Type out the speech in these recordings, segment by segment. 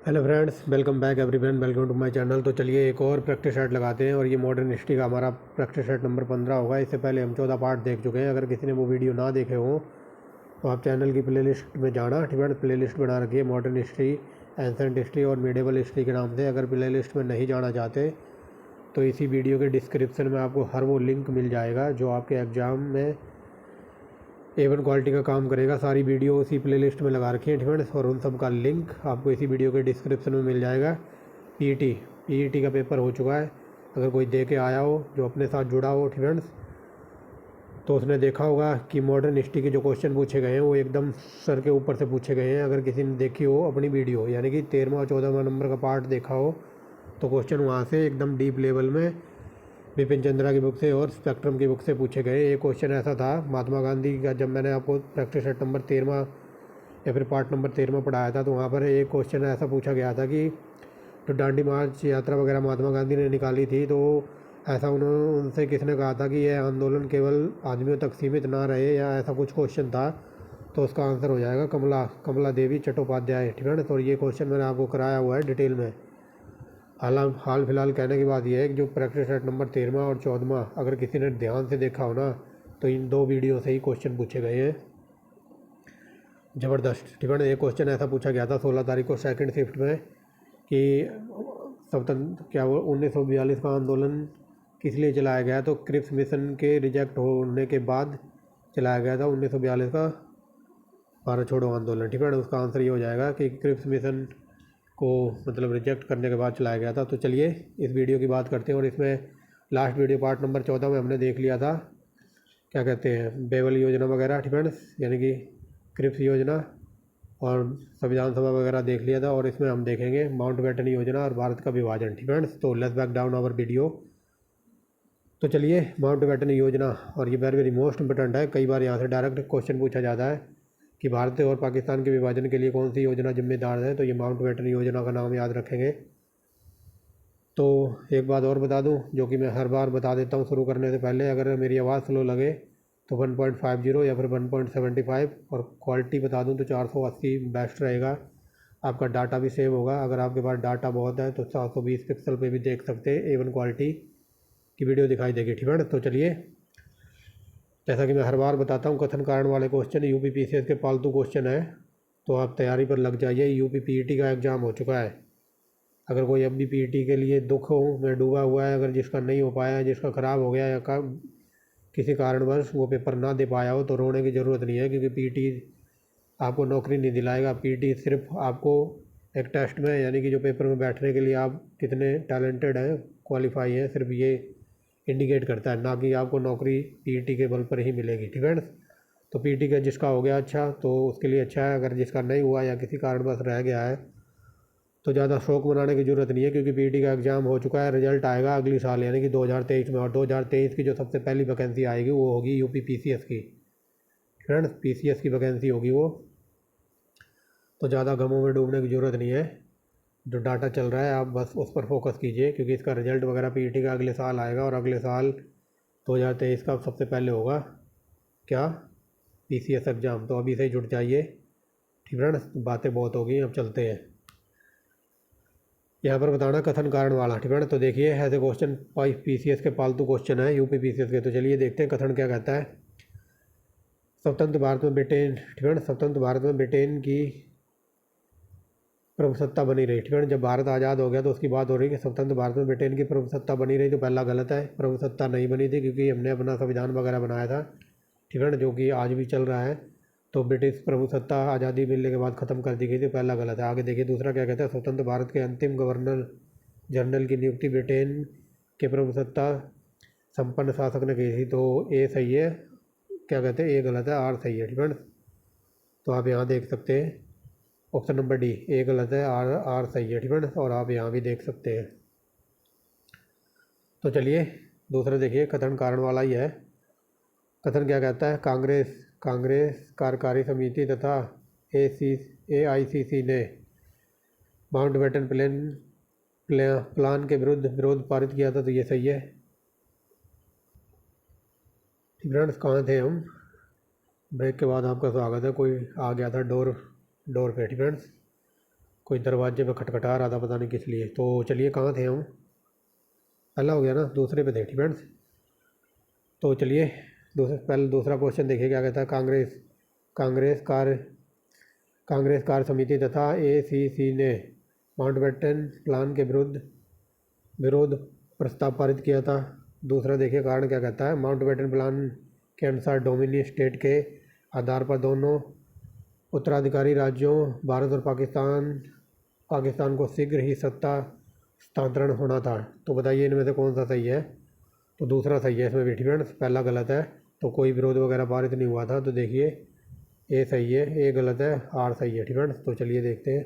Hello friends, welcome back everyone, welcome to my channel. तो चलिए एक और प्रैक्टिस सेट लगाते हैं और ये मॉडर्न हिस्ट्री का हमारा प्रैक्टिस सेट नंबर 15 होगा। इससे पहले हम 14 पार्ट देख चुके हैं। अगर किसी ने वो वीडियो ना देखे हों तो आप चैनल की प्लेलिस्ट में जाना, ठीक है। प्लेलिस्ट बना रखी है मॉडर्न हिस्ट्री, एंसेंट हिस्ट्री और मिडेवल हिस्ट्री के नाम से। अगर प्लेलिस्ट में नहीं जाना चाहते तो इसी वीडियो के डिस्क्रिप्शन में आपको हर वो लिंक मिल जाएगा जो आपके एग्ज़ाम में A1 क्वालिटी का काम करेगा। सारी वीडियो उसी प्लेलिस्ट में लगा रखी है, ठीक है। और उन सब का लिंक आपको इसी वीडियो के डिस्क्रिप्शन में मिल जाएगा। पीईटी का पेपर हो चुका है। अगर कोई दे के आया हो जो अपने साथ जुड़ा हो, ठीक है, तो उसने देखा होगा कि मॉडर्न हिस्ट्री के जो क्वेश्चन पूछे गए हैं वो एकदम सर के ऊपर से पूछे गए हैं। अगर किसी ने देखी हो अपनी वीडियो, यानी कि 13वां और 14वां नंबर का पार्ट देखा हो, तो क्वेश्चन वहाँ से एकदम डीप लेवल में बिपिन चंद्रा की बुक से और स्पेक्ट्रम की बुक से पूछे गए। एक क्वेश्चन ऐसा था महात्मा गांधी का, जब मैंने आपको प्रैक्टिस सेट नंबर 13वां या फिर पार्ट नंबर 13वां पढ़ाया था, तो वहाँ पर एक क्वेश्चन ऐसा पूछा गया था कि जो दांडी मार्च यात्रा वगैरह महात्मा गांधी ने निकाली थी, तो ऐसा उन्होंने उनसे किसने कहा था कि यह आंदोलन केवल आदमियों तक सीमित ना रहे, या ऐसा कुछ क्वेश्चन था। तो उसका आंसर हो जाएगा कमला कमला देवी चट्टोपाध्याय, ठीक है ना। तो ये क्वेश्चन मैंने आपको कराया हुआ है डिटेल में। हाल फिलहाल कहने की बात यह है कि जो प्रैक्टिस सेट नंबर 13वां और 14वां अगर किसी ने ध्यान से देखा हो ना, तो इन दो वीडियो से ही क्वेश्चन पूछे गए हैं ज़बरदस्त, ठीक है ना। एक क्वेश्चन ऐसा पूछा गया था 16 तारीख को सेकंड शिफ्ट में कि स्वतंत्र क्या वो 1942 का आंदोलन किस लिए चलाया गया। तो क्रिप्स मिशन के रिजेक्ट होने के बाद चलाया गया था 1942 का भारत छोड़ो आंदोलन, ठीक है ना। उसका आंसर ये हो जाएगा कि क्रिप्स मिशन को मतलब रिजेक्ट करने के बाद चलाया गया था। तो चलिए इस वीडियो की बात करते हैं। और इसमें लास्ट वीडियो पार्ट नंबर 14 में हमने देख लिया था, क्या कहते हैं, बेवल योजना वगैरह, ठीक है, यानी कि क्रिप्स योजना और संविधान सभा वगैरह देख लिया था। और इसमें हम देखेंगे माउंटबेटन योजना और भारत का विभाजन, ठीक है। तो let's back down our video. तो चलिए माउंटबेटन योजना, और ये वेरी वेरी मोस्ट इंपॉर्टेंट है। कई बार यहाँ से डायरेक्ट क्वेश्चन पूछा जाता है कि भारत और पाकिस्तान के विभाजन के लिए कौन सी योजना जिम्मेदार है, तो ये माउंटबेटन योजना का नाम याद रखेंगे। तो एक बात और बता दूं, जो कि मैं हर बार बता देता हूं शुरू करने से पहले, अगर मेरी आवाज़ स्लो लगे तो 1.50 या फिर 1.75, और क्वालिटी बता दूं तो 480 बेस्ट रहेगा। आपका डाटा भी सेव होगा। अगर आपके पास डाटा बहुत है तो 720 पिक्सल पे भी देख सकते हैं। A1 क्वालिटी की वीडियो दिखाई देगी, ठीक है ना। तो चलिए, जैसा कि मैं हर बार बताता हूँ, कथन कारण वाले क्वेश्चन यूपी पीसीएस के पालतू क्वेश्चन है, तो आप तैयारी पर लग जाइए। यूपी पीईटी का एग्ज़ाम हो चुका है। अगर कोई अब भी पीईटी के लिए दुख हो में डूबा हुआ है, अगर जिसका नहीं हो पाया है, जिसका ख़राब हो गया या किसी कारणवश वो पेपर ना दे पाया हो, तो रोने की ज़रूरत नहीं है, क्योंकि पीईटी आपको नौकरी नहीं दिलाएगा। पीईटी सिर्फ आपको एक टेस्ट में, यानी कि जो पेपर में बैठने के लिए आप कितने टैलेंटेड हैं, क्वालिफाई हैं, सिर्फ ये इंडिकेट करता है, ना कि आपको नौकरी पीईटी के बल पर ही मिलेगी, ठीक है। तो पीईटी का जिसका हो गया अच्छा, तो उसके लिए अच्छा है। अगर जिसका नहीं हुआ या किसी कारणवश रह गया है, तो ज़्यादा शौक मनाने की ज़रूरत नहीं है, क्योंकि पीईटी का एग्ज़ाम हो चुका है। रिजल्ट आएगा अगली साल, यानी कि 2023 में। और 2023 की जो सबसे पहली वैकेंसी आएगी वो होगी यूपी पीसीएस की, फ्रेंड्स, पीसीएस की वैकेंसी होगी वो। तो ज़्यादा गमों में डूबने की ज़रूरत नहीं है। जो डाटा चल रहा है आप बस उस पर फोकस कीजिए, क्योंकि इसका रिजल्ट वगैरह पीईटी का अगले साल आएगा। और अगले साल 2023 का सबसे पहले होगा क्या, पीसीएस एग्ज़ाम। तो अभी से ही जुट जाइए, ठीक है ना। बातें बहुत हो गई, अब चलते हैं। यहाँ पर बताना कथन कारण वाला, ठीक है ना। तो देखिए ऐसे क्वेश्चन पीसीएस के पालतू क्वेश्चन है यूपी पीसीएस के। तो चलिए देखते हैं कथन क्या कहता है। स्वतंत्र भारत में ब्रिटेन, ठीक है ना, स्वतंत्र भारत में ब्रिटेन की प्रभुसत्ता बनी रही, ठीक है। जब भारत आज़ाद हो गया तो उसकी बात हो रही है कि स्वतंत्र भारत में ब्रिटेन की प्रभुसत्ता बनी रही। तो पहला गलत है, प्रभुसत्ता नहीं बनी थी, क्योंकि हमने अपना संविधान वगैरह बनाया था, ठीक है ना, जो कि आज भी चल रहा है। तो ब्रिटिश प्रभुसत्ता आज़ादी मिलने के बाद ख़त्म कर दी गई थी, पहला गलत है। आगे देखिए दूसरा क्या कहता है, स्वतंत्र भारत के अंतिम गवर्नर जनरल की नियुक्ति ब्रिटेन के प्रभुसत्ता संपन्न शासक ने की थी। तो ए सही है, क्या कहते हैं, ए गलत है, आर सही है, ठीक है ना। तो आप यहाँ देख सकते हैं ऑप्शन नंबर डी, ए गलत है, आर आर सही है, ठीक है ना। और आप यहाँ भी देख सकते हैं। तो चलिए दूसरा देखिए, कथन कारण वाला ही है। कथन क्या कहता है, कांग्रेस कांग्रेस कार्यकारी समिति तथा AICC ने माउंटबेटन प्लान के विरोध पारित किया था। तो ये सही है। फ्रेंड्स, कहाँ थे हम, ब्रेक के बाद आपका स्वागत है। कोई आ गया था डोर पे, फ्रेंड्स। कोई दरवाजे पे खटखटा रहा था, पता नहीं किस लिए। तो चलिए कहाँ थे हम, पहला हो गया ना, दूसरे पे थे फ्रेंड्स। तो चलिए पहले दूसरा क्वेश्चन देखिए क्या कहता है। कांग्रेस कार्य कांग्रेस कार्य समिति तथा एसीसी ने माउंटबेटन प्लान के विरोध प्रस्ताव पारित किया था। दूसरा देखिए कारण क्या कहता है। माउंटबेटन प्लान के अनुसार डोमिनी स्टेट के आधार पर दोनों उत्तराधिकारी राज्यों भारत और पाकिस्तान को शीघ्र ही सत्ता हस्तांतरण होना था। तो बताइए इनमें से कौन सा सही है। तो दूसरा सही है इसमें भी फ्रेंड्स, पहला गलत है। तो कोई विरोध वगैरह पारित नहीं हुआ था। तो देखिए ए सही है, ए गलत है, आर सही है फ्रेंड्स। तो चलिए देखते हैं।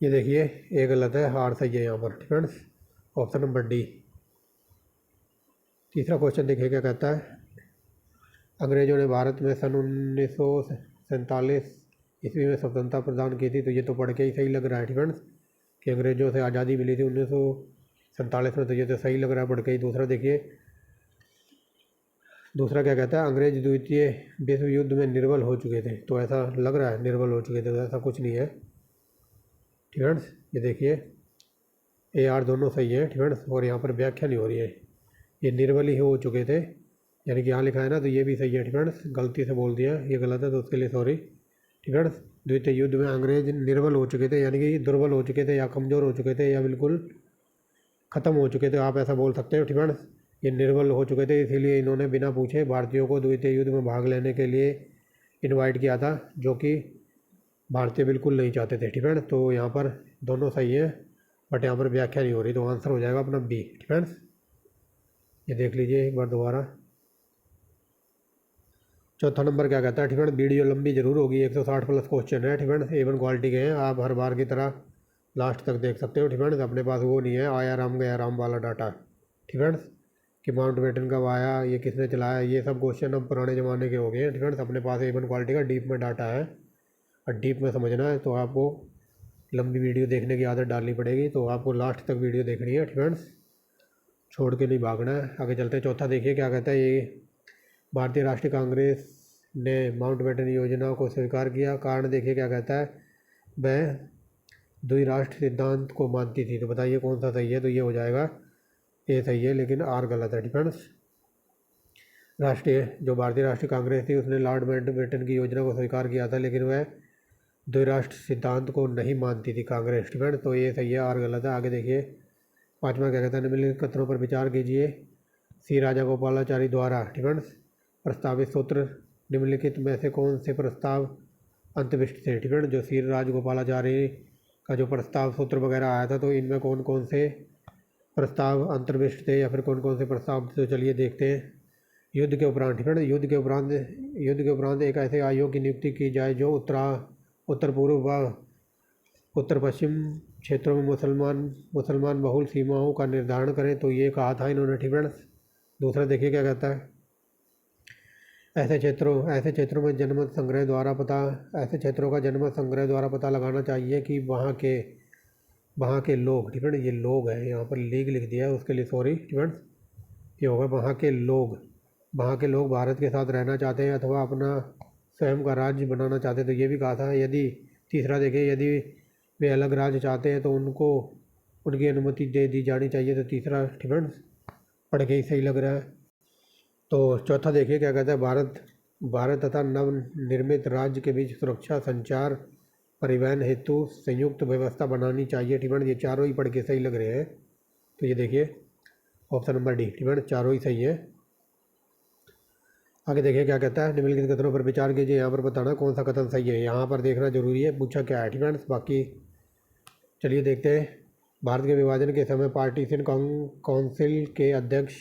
ये देखिए ए गलत है, आर सही है यहाँ पर फ्रेंड्स, ऑप्शन नंबर डी। तीसरा क्वेश्चन देखिए क्या कहता है। अंग्रेजों ने भारत में सन 1947 ईस्वी में स्वतंत्रता प्रदान की थी। तो ये तो पढ़ के ही सही लग रहा है फ्रेंड्स कि अंग्रेजों से आज़ादी मिली थी 1947 में। तो ये तो सही लग रहा है पढ़ के ही। दूसरा देखिए, दूसरा क्या कहता है। अंग्रेज द्वितीय विश्व युद्ध में निर्बल हो चुके थे। तो ऐसा लग रहा है निर्बल हो चुके थे, तो ऐसा कुछ नहीं है फ्रेंड्स। ये देखिए ए आर दोनों सही है फ्रेंड्स, और यहाँ पर व्याख्या नहीं हो रही है, ये निर्बल ही हो चुके थे, यानी कि यहाँ लिखा है ना, तो ये भी सही है फ्रेंड्स। गलती से बोल दिया, ये गलत है, तो उसके लिए सॉरी फ्रेंड्स। द्वितीय युद्ध में अंग्रेज निर्बल हो चुके थे, यानी कि दुर्बल हो चुके थे या कमज़ोर हो चुके थे या बिल्कुल ख़त्म हो चुके थे, आप ऐसा बोल सकते हो फ्रेंड्स। ये निर्बल हो चुके थे, इसीलिए इन्होंने बिना पूछे भारतीयों को द्वितीय युद्ध में भाग लेने के लिए इनवाइट किया था, जो कि भारतीय बिल्कुल नहीं चाहते थे फ्रेंड्स। तो यहाँ पर दोनों सही है, बट यहाँ पर व्याख्या नहीं हो रही, तो आंसर हो जाएगा अपना बी फ्रेंड्स। ये देख लीजिए एक बार दोबारा। चौथा नंबर क्या कहता है फ्रेंड्स। वीडियो लंबी जरूर होगी, 160 प्लस क्वेश्चन है फ्रेंड्स, A1 क्वालिटी के हैं, आप हर बार की तरह लास्ट तक देख सकते हो फ्रेंड्स। अपने पास वो नहीं है आया राम गया राम वाला डाटा फ्रेंड्स, कि माउंटबेटन कब आया, ये किसने चलाया, ये सब क्वेश्चन अब पुराने ज़माने के हो गए हैं फ्रेंड्स। अपने पास A1 क्वालिटी का डीप में डाटा है, और डीप में समझना है तो आपको लंबी वीडियो देखने की आदत डालनी पड़ेगी। तो आपको लास्ट तक वीडियो देखनी है फ्रेंड्स, छोड़ के नहीं भागना है। आगे चलते हैं। चौथा देखिए क्या कहता है। ये भारतीय राष्ट्रीय कांग्रेस ने माउंटबेटन योजना को स्वीकार किया। कारण देखिए क्या कहता है। वह द्विराष्ट्र सिद्धांत को मानती थी। तो बताइए कौन सा सही है। तो ये हो जाएगा ए सही है, लेकिन आर गलत है फ्रेंड्स। भारतीय राष्ट्रीय कांग्रेस थी, उसने लॉर्ड माउंटबेटन की योजना को स्वीकार किया था, लेकिन वह द्विराष्ट्र सिद्धांत को नहीं मानती थी कांग्रेस फ्रेंड्स। तो ये सही है, आर गलत है। आगे देखिए पाँचवा क्या कहता है। निम्नलिखित कथनों पर विचार कीजिए। श्री राजा गोपालाचारी द्वारा फ्रेंड्स प्रस्तावित सूत्र निम्नलिखित में से कौन से प्रस्ताव अंतर्विष्ट थे फ्रेंड्स। जो श्री राज गोपालाचारी का जो प्रस्ताव सूत्र वगैरह आया था, तो इनमें कौन कौन से प्रस्ताव अंतर्विष्ट थे, या फिर कौन कौन से प्रस्ताव थे। तो चलिए देखते हैं। युद्ध के उपरांत फ्रेंड्स, युद्ध के उपरांत एक ऐसे आयोग की नियुक्ति की जाए जो उत्तर पूर्व व उत्तर पश्चिम क्षेत्रों में मुसलमान बहुल सीमाओं का निर्धारण करें। तो ये कहा था इन्होंने फ्रेंड्स। दूसरा देखिए क्या कहता है। ऐसे क्षेत्रों में जनमत संग्रह द्वारा ऐसे क्षेत्रों का जनमत संग्रह द्वारा पता लगाना चाहिए कि वहाँ के लोग फ्रेंड्स, ये लोग हैं, यहाँ पर लीग लिख दिया है, उसके लिए सॉरी फ्रेंड्स। ये होगा वहाँ के लोग भारत के साथ रहना चाहते हैं अथवा अपना स्वयं का राज्य बनाना चाहते हैं। तो ये भी कहा था। तीसरा देखिए, यदि वे अलग राज्य चाहते हैं तो उनको उनकी अनुमति दे दी जानी चाहिए। तो तीसरा फ्रेंड्स पढ़ के ही सही लग रहा है। तो चौथा देखिए क्या कहता है। भारत तथा नवनिर्मित राज्य के बीच सुरक्षा, संचार, परिवहन हेतु संयुक्त व्यवस्था बनानी चाहिए फ्रेंड्स। ये चारों ही पढ़ के सही लग रहे हैं। तो ये देखिए ऑप्शन नंबर डी फ्रेंड्स, चारों ही सही है। आगे देखिए क्या कहता है। निम्नलिखित कथनों पर विचार कीजिए, यहाँ पर बताना कौन सा कथन सही है। यहाँ पर देखना जरूरी है, पूछा क्या है फ्रेंड्स। बाकी चलिए देखते हैं। भारत के विभाजन के समय पार्टीशन काउंसिल के अध्यक्ष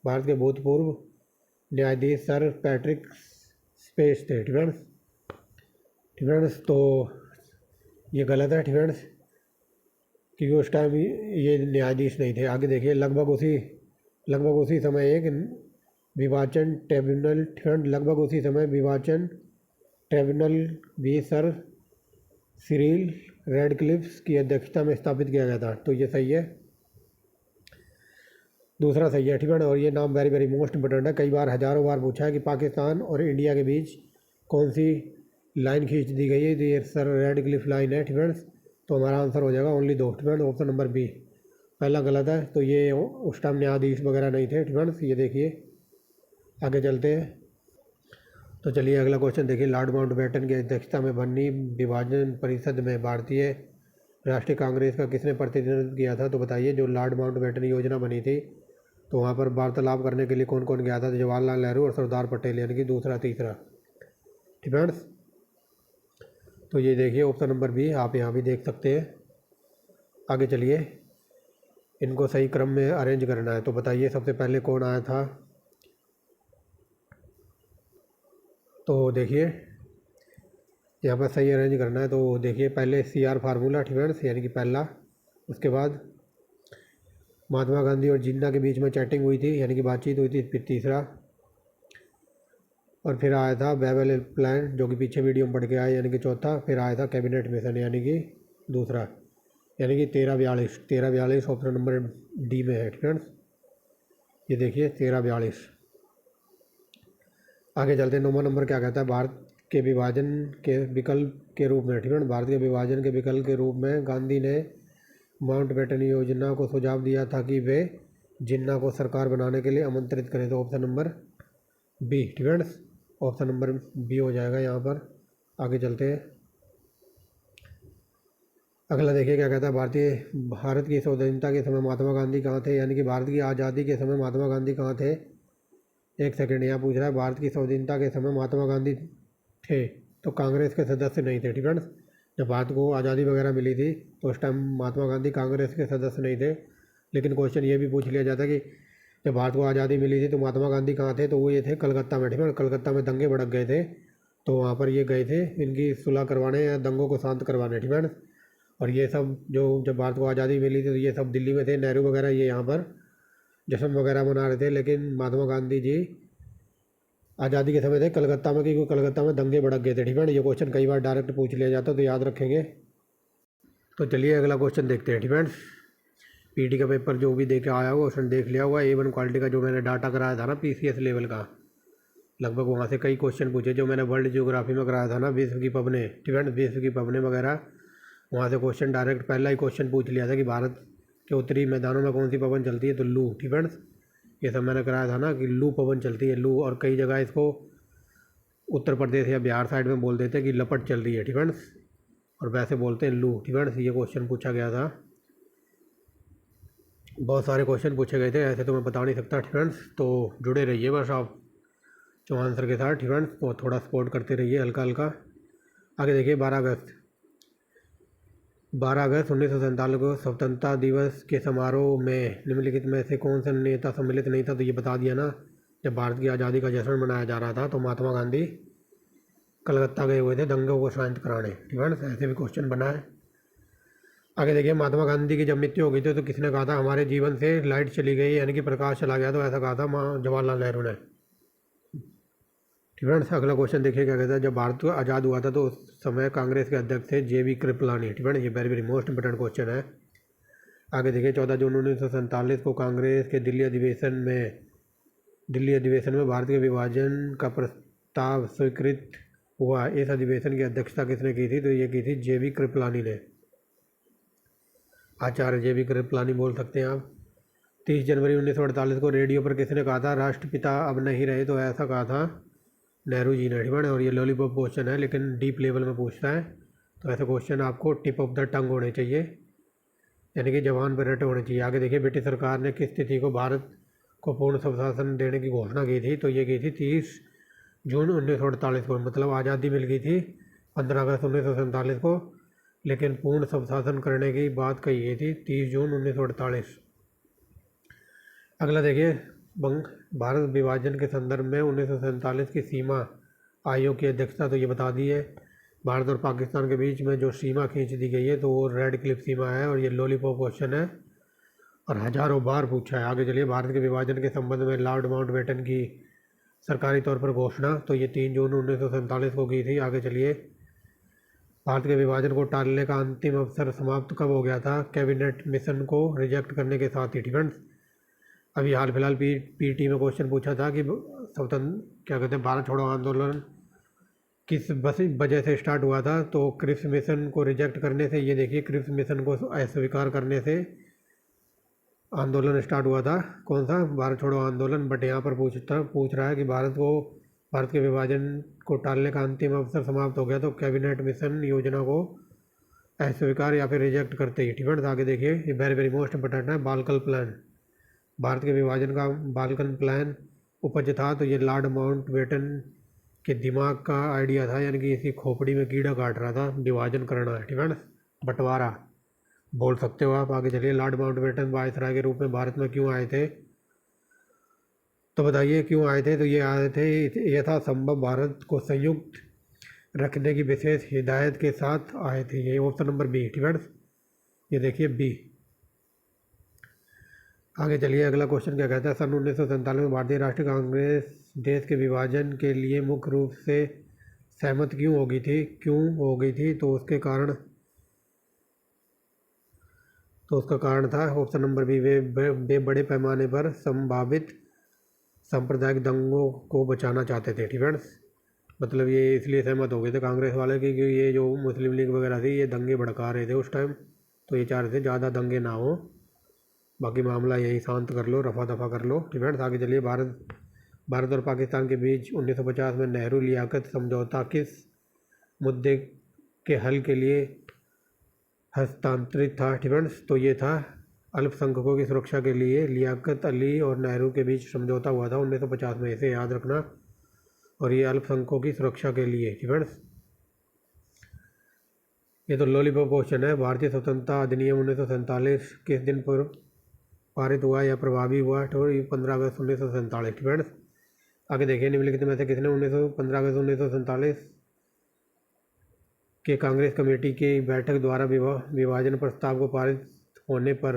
भारत के भूतपूर्व न्यायाधीश सर पैट्रिक स्पेस थे फ्रेंड्स। तो ये गलत है फ्रेंड्स, क्योंकि उस टाइम ये न्यायाधीश नहीं थे। आगे देखिए लगभग उसी समय विभाजन ट्रिब्यूनल भी सर सिरिल रेडक्लिफ की अध्यक्षता में स्थापित किया गया था। तो ये सही है, दूसरा सही है फ्रेंड। और ये नाम वेरी वेरी मोस्ट इंपोर्टेंट है, कई बार हज़ारों बार पूछा है कि पाकिस्तान और इंडिया के बीच कौन सी लाइन खींच दी गई है, तो ये सर रेड क्लिफ लाइन है फ्रेंड्स। तो हमारा आंसर हो जाएगा only 2 friends, option number B. पहला गलत है, तो ये उस टाइम न्यायाधीश वगैरह नहीं थे फ्रेंड्स। ये देखिए, आगे चलते हैं। तो चलिए अगला क्वेश्चन देखिए। लॉर्ड माउंटबेटन की अध्यक्षता में बनी विभाजन परिषद में भारतीय राष्ट्रीय कांग्रेस का किसने प्रतिनिधित्व किया था? तो बताइए। जो लॉर्ड माउंटबेटन योजना बनी थी, तो वहाँ पर वार्तालाप करने के लिए कौन कौन गया था? तो जवाहरलाल नेहरू और सरदार पटेल, यानी कि दूसरा तीसरा फ्रेंड्स। तो ये देखिए ऑप्शन नंबर बी, आप यहाँ भी देख सकते हैं। आगे चलिए, इनको सही क्रम में अरेंज करना है। तो बताइए सबसे पहले कौन आया था? तो देखिए यहाँ पर सही अरेंज करना है। तो देखिए पहले CR फार्मूला फ्रेंड्स, यानी कि पहला। उसके बाद महात्मा गांधी और जिन्ना के बीच में चैटिंग हुई थी, यानी कि बातचीत हुई थी, फिर तीसरा। और फिर आया था बेबल प्लान, जो कि पीछे वीडियो में पढ़ के आया, यानी कि चौथा। फिर आया था कैबिनेट मिशन, यानी कि दूसरा। यानी कि 1342 ऑप्शन नंबर डी में है फ्रेंड्स। ये देखिए 1342। आगे चलते हैं। 9वां नंबर क्या कहता है? भारत के विभाजन के विकल्प के रूप में फ्रेंड, भारत के विभाजन के विकल्प के रूप में गांधी ने माउंटबेटन योजना को सुझाव दिया था कि वे जिन्ना को सरकार बनाने के लिए आमंत्रित करें। तो option number B friends, option number B हो जाएगा यहाँ पर। आगे चलते हैं। अगला देखिए क्या कहता है। भारत की स्वतंत्रता के समय महात्मा गांधी कहाँ थे? यानी कि भारत की आज़ादी के समय महात्मा गांधी कहाँ थे? एक सेकेंड, यहाँ पूछ रहा है भारत की स्वतंत्रता के समय महात्मा गांधी थे, तो कांग्रेस के सदस्य नहीं थे फ्रेंड्स। जब भारत को आज़ादी वगैरह मिली थी, तो उस टाइम महात्मा गांधी कांग्रेस के सदस्य नहीं थे। लेकिन क्वेश्चन ये भी पूछ लिया जाता कि जब भारत को आज़ादी मिली थी तो महात्मा गांधी कहाँ थे? तो वो ये थे कलकत्ता में फ्रेंड्स। कलकत्ता में दंगे भड़क गए थे, तो वहाँ पर ये गए थे इनकी सुलह करवाने या दंगों को शांत करवाने फ्रेंड्स। और ये सब जो जब भारत को आज़ादी मिली थी, तो ये सब दिल्ली में थे। नेहरू वगैरह ये यहाँ पर जश्न वगैरह मना रहे थे, लेकिन महात्मा गांधी जी आज़ादी के समय थे कलकत्ता में, क्योंकि कलकत्ता में दंगे भड़क गए थे फ्रेंड। ये क्वेश्चन कई बार डायरेक्ट पूछ लिया जाता है, तो याद रखेंगे। तो चलिए अगला क्वेश्चन देखते हैं फ्रेंड्स। पीटी का पेपर जो भी देके आया हुआ उसने देख लिया हुआ। A1 क्वालिटी का जो मैंने डाटा कराया था ना PCS लेवल का, लगभग वहाँ से कई क्वेश्चन पूछे। जो मैंने वर्ल्ड ज्योग्राफी में कराया था ना, विश्व की पवनें फ्रेंड्स, विश्व की पवनें वगैरह, वहाँ से क्वेश्चन डायरेक्ट पहला ही क्वेश्चन पूछ लिया था कि भारत के उत्तरी मैदानों में कौन सी पवन चलती है? तो लू फ्रेंड्स। ये सब मैंने कराया था ना कि लू पवन चलती है, लू। और कई जगह इसको उत्तर प्रदेश या बिहार साइड में बोल देते हैं कि लपट चल रही है फ्रेंड्स, और वैसे बोलते हैं लू फ्रेंड्स। ये क्वेश्चन पूछा गया था। बहुत सारे क्वेश्चन पूछे गए थे, ऐसे तो मैं बता नहीं सकता फ्रेंड्स। तो जुड़े रहिए बस आप जो आंसर के साथ फ्रेंड्स, तो थोड़ा सपोर्ट करते रहिए हल्का हल्का। आगे देखिए 12 अगस्त 1947 को स्वतंत्रता दिवस के समारोह में निम्नलिखित में से कौन सा नेता सम्मिलित नहीं था? तो ये बता दिया ना, जब भारत की आज़ादी का जश्न मनाया जा रहा था, तो महात्मा गांधी कलकत्ता गए हुए थे दंगों को शांत कराने फ्रेंड्स। ऐसे भी क्वेश्चन बना है। आगे देखिए, महात्मा गांधी की जब मृत्यु हो गई थी, तो किसने कहा था हमारे जीवन से लाइट चली गई, यानी कि प्रकाश चला गया? तो ऐसा कहा था जवाहरलाल नेहरू ने फ्रेंड्स। अगला क्वेश्चन देखिए क्या कहता है। जब भारत आज़ाद हुआ था, तो उस समय कांग्रेस के अध्यक्ष थे JV कृपलानी फ्रेंड्स। ये very very most important question है। आगे देखिए 14 जून 1947 को कांग्रेस के दिल्ली अधिवेशन में भारत के विभाजन का प्रस्ताव स्वीकृत हुआ। इस अधिवेशन की अध्यक्षता किसने की थी? तो ये की थी JV कृपलानी ने, आचार्य JV कृपलानी बोल सकते हैं आप। 30 जनवरी 1948 को रेडियो पर किसने कहा था राष्ट्रपिता अब नहीं रहे? तो ऐसा कहा था नेहरू जी ने फ्रेंड। और ये लॉलीपॉप क्वेश्चन है, लेकिन डीप लेवल में पूछता है, तो ऐसे क्वेश्चन आपको टिप ऑफ द टंग होने चाहिए, यानी कि जवान पर रटे होने चाहिए। आगे देखिए, ब्रिटिश सरकार ने किस तिथि को भारत को पूर्ण स्वशासन देने की घोषणा की थी? तो ये की थी 30 जून 1948 को। मतलब आज़ादी मिल गई थी 15 अगस्त 1947 को, लेकिन पूर्ण स्वशासन करने की बात कही गई थी 30 जून 1948। अगला देखिए, भारत विभाजन के संदर्भ में 1947 की सीमा आयोग की अध्यक्षता, तो ये बता दी है। भारत और पाकिस्तान के बीच में जो सीमा खींच दी गई है, तो वो रेड क्लिफ सीमा है, और ये लॉलीपॉप क्वेश्चन है और हज़ारों बार पूछा है। आगे चलिए, भारत के विभाजन के संबंध में लॉर्ड माउंटबेटन की सरकारी तौर पर घोषणा, तो ये 3 जून 1947 को की थी। आगे चलिए, भारत के विभाजन को टालने का अंतिम अवसर समाप्त कब हो गया था? कैबिनेट मिशन को रिजेक्ट करने के साथ ही फ्रेंड्स। अभी हाल फिलहाल पीटी में क्वेश्चन पूछा था कि स्वतंत्र क्या कहते हैं भारत छोड़ो आंदोलन किस बस वजह से स्टार्ट हुआ था। तो क्रिप्स मिशन को रिजेक्ट करने से, ये देखिए क्रिप्स मिशन को अस्वीकार करने से आंदोलन स्टार्ट हुआ था। कौन सा? भारत छोड़ो आंदोलन। बट यहाँ पर पूछ रहा है कि भारत के विभाजन को टालने का अंतिम अवसर समाप्त हो गया तो कैबिनेट मिशन योजना को अस्वीकार या फिर रिजेक्ट करते ही। ठीक है, आगे देखिए, ये वेरी वेरी मोस्ट इंपॉर्टेंट है, बालकन प्लान। भारत के विभाजन का बालकन प्लान उपज था। तो ये लॉर्ड माउंटबेटन के दिमाग का आइडिया था, यानी कि इसकी खोपड़ी में कीड़ा काट रहा था, विभाजन करना है। ठीक है ना, बंटवारा बोल सकते हो आप। आगे चलिए, लॉर्ड माउंटबेटन वायसराय के रूप में भारत में क्यों आए थे? तो बताइए क्यों आए थे? तो ये आए थे, यह था संभव भारत को संयुक्त रखने की विशेष हिदायत के साथ आए थे। ये ऑप्शन नंबर बी। ठीक है, ये देखिए बी। आगे चलिए, अगला क्वेश्चन क्या कहता है? सन 1947 में भारतीय राष्ट्रीय कांग्रेस देश के विभाजन के लिए मुख्य रूप से सहमत क्यों हो गई थी? तो उसका कारण था ऑप्शन नंबर बी, वे बड़े पैमाने पर संभावित सांप्रदायिक दंगों को बचाना चाहते थे। ठीक है, मतलब ये इसलिए सहमत हो गए थे कांग्रेस वाले क्योंकि ये जो मुस्लिम लीग वगैरह थी, ये दंगे भड़का रहे थे उस टाइम। तो ये चाह रहे थे ज़्यादा दंगे ना हो, बाकी मामला यही शांत कर लो, रफा दफा कर लो। ठीक है, आगे चलिए, भारत और पाकिस्तान के बीच 1950 में नेहरू लियाकत समझौता किस मुद्दे के हल के लिए हस्तांतरित था? ठीक है, तो ये था अल्पसंख्यकों की सुरक्षा के लिए। लियाकत अली और नेहरू के बीच समझौता हुआ था 1950 में, इसे याद रखना। और ये अल्पसंख्यकों की सुरक्षा के लिए। ठीक है, ये तो लॉलीपॉप क्वेश्चन है। भारतीय स्वतंत्रता अधिनियम 1947 किस दिन पर पारित हुआ या प्रभावी हुआ? तो 15 अगस्त 1947। ठीक है, आगे देखिए, निम्नलिखित में से किसने 15 अगस्त 1947 के कांग्रेस कमेटी की बैठक द्वारा विभाजन प्रस्ताव को पारित होने पर